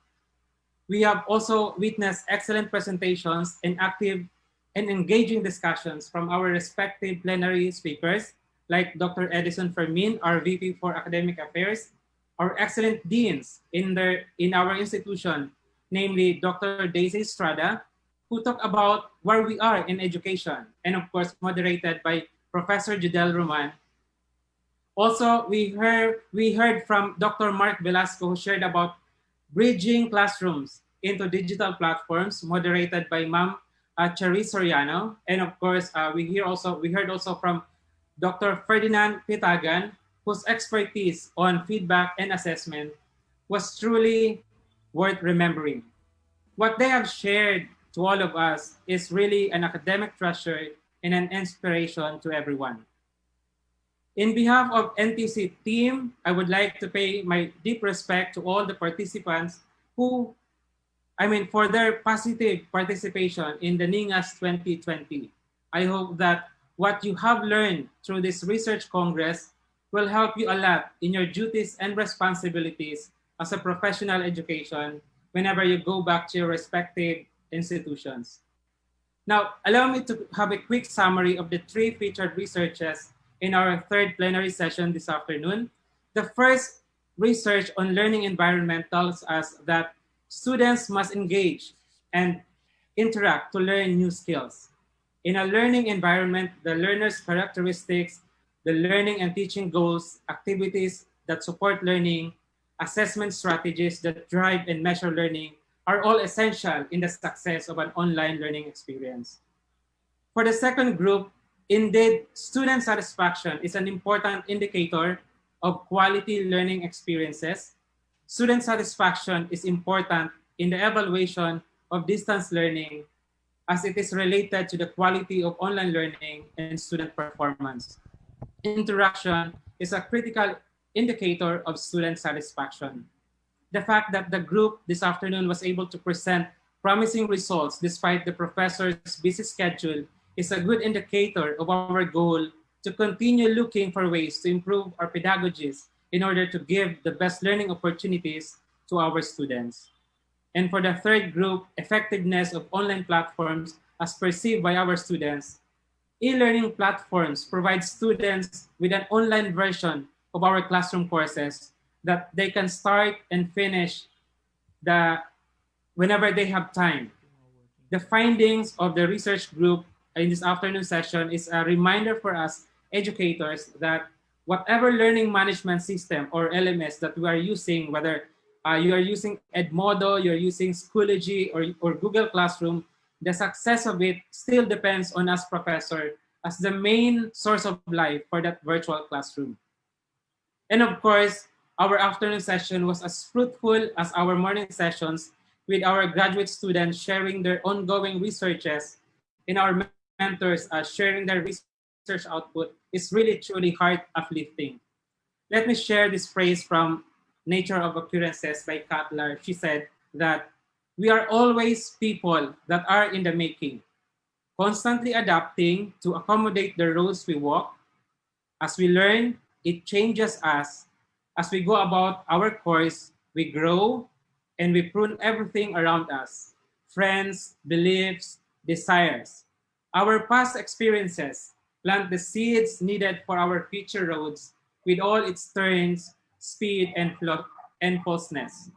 We have also witnessed excellent presentations and active and engaging discussions from our respective plenary speakers, like Dr. Edison Fermin, our VP for Academic Affairs, our excellent deans in our institution, namely Dr. Daisy Estrada, who talk about where we are in education, and of course moderated by Professor Judel Roman. Also, we heard from Dr. Mark Velasco, who shared about bridging classrooms into digital platforms, moderated by Ma'am Charis Soriano. And of course, we heard also from Dr. Ferdinand Pitagan, whose expertise on feedback and assessment was truly worth remembering. What they have shared to all of us is really an academic treasure and an inspiration to everyone. In behalf of NTC team, I would like to pay my deep respect to all the participants for their positive participation in the NINGAS 2020. I hope that what you have learned through this research congress will help you a lot in your duties and responsibilities as a professional education whenever you go back to your respective institutions. Now, allow me to have a quick summary of the three featured researches in our third plenary session this afternoon. The first research on learning environment tells us that students must engage and interact to learn new skills. In a learning environment, the learner's characteristics, the learning and teaching goals, activities that support learning, assessment strategies that drive and measure learning are all essential in the success of an online learning experience. For the second group, indeed, student satisfaction is an important indicator of quality learning experiences. Student satisfaction is important in the evaluation of distance learning as it is related to the quality of online learning and student performance. Interaction is a critical indicator of student satisfaction. The fact that the group this afternoon was able to present promising results despite the professor's busy schedule is a good indicator of our goal to continue looking for ways to improve our pedagogies in order to give the best learning opportunities to our students. And for the third group, effectiveness of online platforms as perceived by our students, e-learning platforms provide students with an online version of our classroom courses that they can start and finish whenever they have time. The findings of the research group in this afternoon session is a reminder for us educators that whatever learning management system or LMS that we are using, whether you are using Edmodo, you're using Schoology or Google Classroom, the success of it still depends on us professor as the main source of life for that virtual classroom. And of course, our afternoon session was as fruitful as our morning sessions with our graduate students sharing their ongoing researches and our mentors sharing their research output is really truly heart uplifting. Let me share this phrase from Nature of Occurrences by Cutler. She said that we are always people that are in the making, constantly adapting to accommodate the roads we walk. As we learn, it changes us. As we go about our course, we grow and we prune everything around us, friends, beliefs, desires. Our past experiences plant the seeds needed for our future roads with all its turns, speed, and falseness.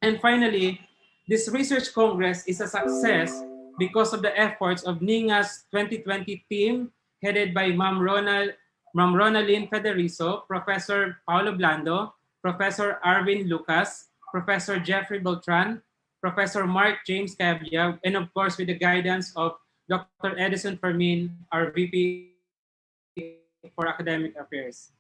And finally, this research congress is a success because of the efforts of NINGAS 2020 team headed by Ma'am Ronaldine Federizo, Professor Paulo Blando, Professor Arvin Lucas, Professor Jeffrey Beltran, Professor Mark James Cabiag, and of course with the guidance of Dr. Edison Fermin, our VP for Academic Affairs.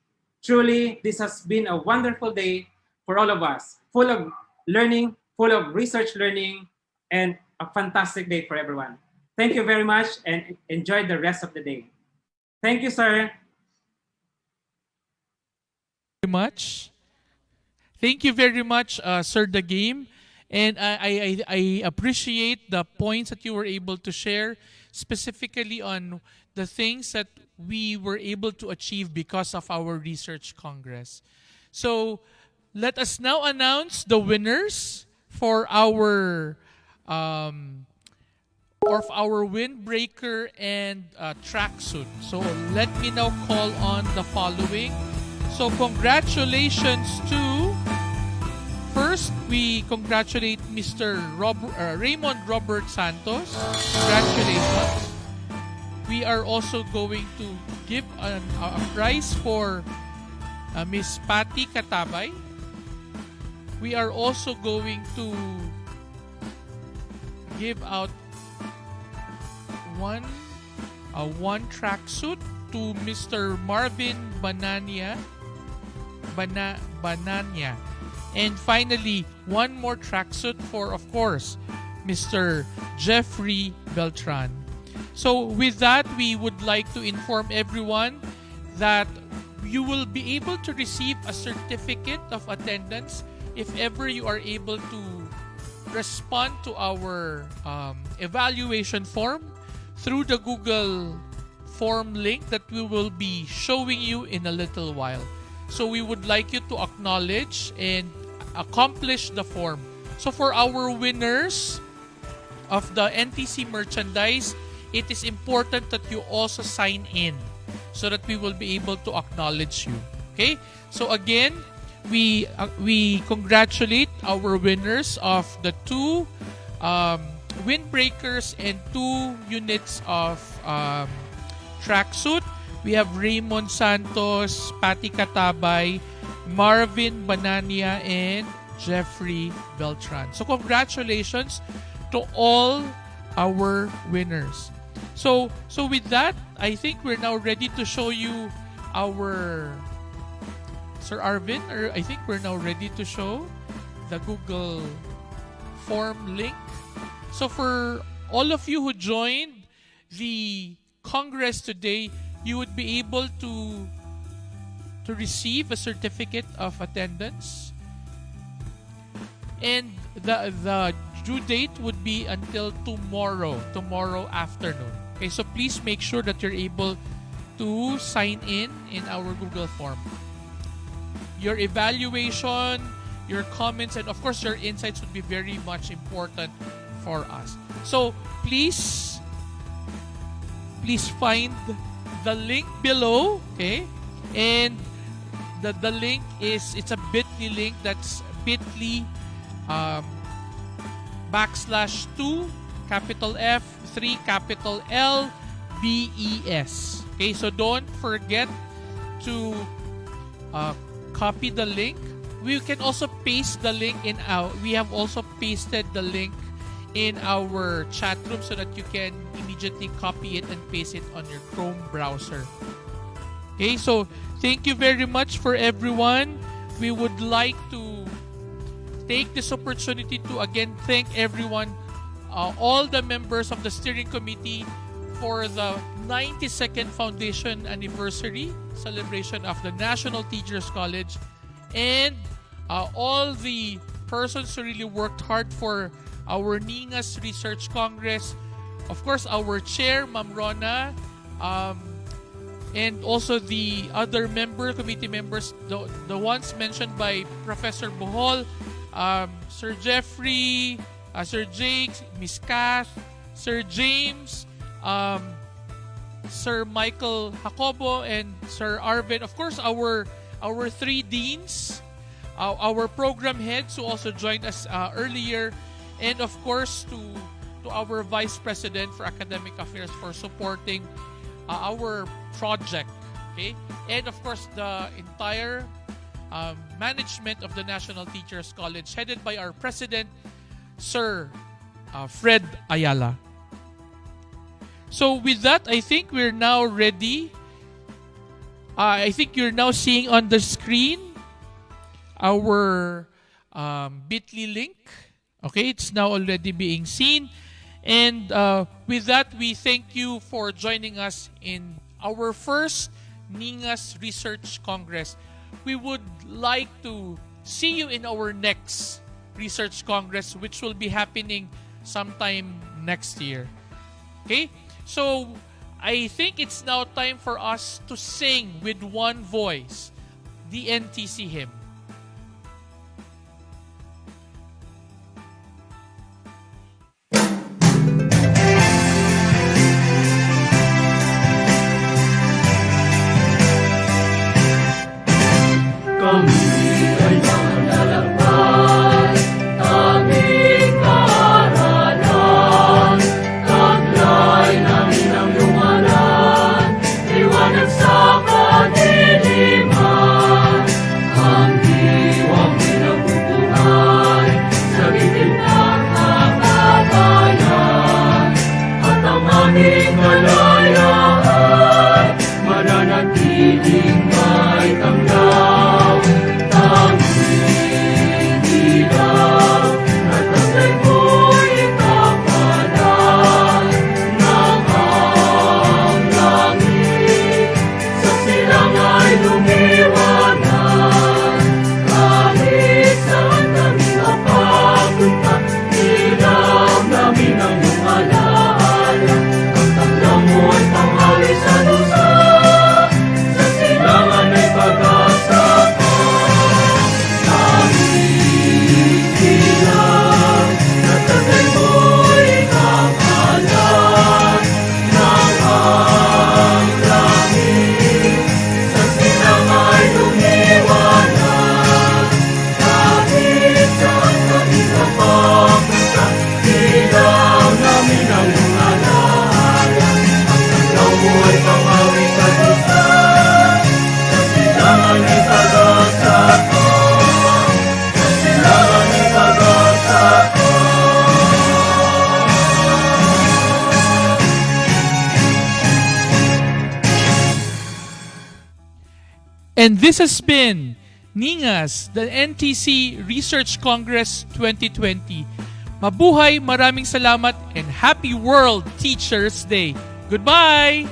Truly, this has been a wonderful day for all of us, full of learning, full of research learning, and a fantastic day for everyone. Thank you very much and enjoy the rest of the day. Thank you, sir. Much. Thank you very much, Sir The Game. And I appreciate the points that you were able to share, specifically on the things that we were able to achieve because of our research congress. So let us now announce the winners for our windbreaker and tracksuit. So let me now call on the following. So congratulations to, first we congratulate Mr. Raymond Robert Santos. Congratulations. We are also going to give a prize for Miss Patty Katabay. We are also going to give out one tracksuit to Mr. Marvin Banania. And finally, one more tracksuit for, of course, Mr. Jeffrey Beltran. So with that, we would like to inform everyone that you will be able to receive a certificate of attendance if ever you are able to respond to our evaluation form through the Google form link that we will be showing you in a little while. So we would like you to acknowledge and accomplish the form. So for our winners of the NTC merchandise, it is important that you also sign in so that we will be able to acknowledge you. Okay? So again, we congratulate our winners of the two windbreakers and 2 units of tracksuit. We have Raymond Santos, Patty Katabay, Marvin Banania, and Jeffrey Beltran. So congratulations to all our winners. So with that, I think we're now ready to show you our Sir Arvin, or I think we're now ready to show the Google form link. So for all of you who joined the Congress today, you would be able to receive a certificate of attendance. And the due date would be until tomorrow afternoon. Okay, so please make sure that you're able to sign in our Google form. Your evaluation, your comments, and of course your insights would be very much important for us. So please find the link below, okay? And the link is, it's a bit.ly link. That's bit.ly /2 capital F 3 capital L BES. Okay, so don't forget to copy the link. We can also paste the link in our, we have also pasted the link in our chat room so that you can immediately copy it and paste it on your Chrome browser. Okay, so thank you very much for everyone. We would like to take this opportunity to again thank everyone, all the members of the steering committee for the 92nd foundation anniversary celebration of the National Teachers College, and all the persons who really worked hard for our NINGAS Research Congress. Of course, our chair, Ma'am Rona, and also the other committee members, the ones mentioned by Professor Bohol, Sir Jeffrey, Sir Jake, Miss Kath, Sir James, Sir Michael Jacobo, and Sir Arvin. Of course, our 3 deans, our program heads who also joined us earlier, and of course to our Vice President for Academic Affairs for supporting our project. Okay, and of course the entire management of the National Teachers College, headed by our President, Sir Fred Ayala. So with that, I think we're now ready. I think you're now seeing on the screen our bit.ly link. Okay, it's now already being seen. And with that, we thank you for joining us in our first NINGAS Research Congress. We would like to see you in our next Research Congress, which will be happening sometime next year. Okay? So, I think it's now time for us to sing with one voice the NTC hymn. Kami ay manlalakbay, tanging kaaralan, taglay namin ang lumanan, liwanag sa kadiliman, ang diwang pinagbubuhay, sa gitid ng kapatayan, at ang aming kalayaan, mananatiling may tanglaw. And this has been NINGAS, the NTC Research Congress 2020. Mabuhay, maraming salamat, and happy World Teachers Day. Goodbye!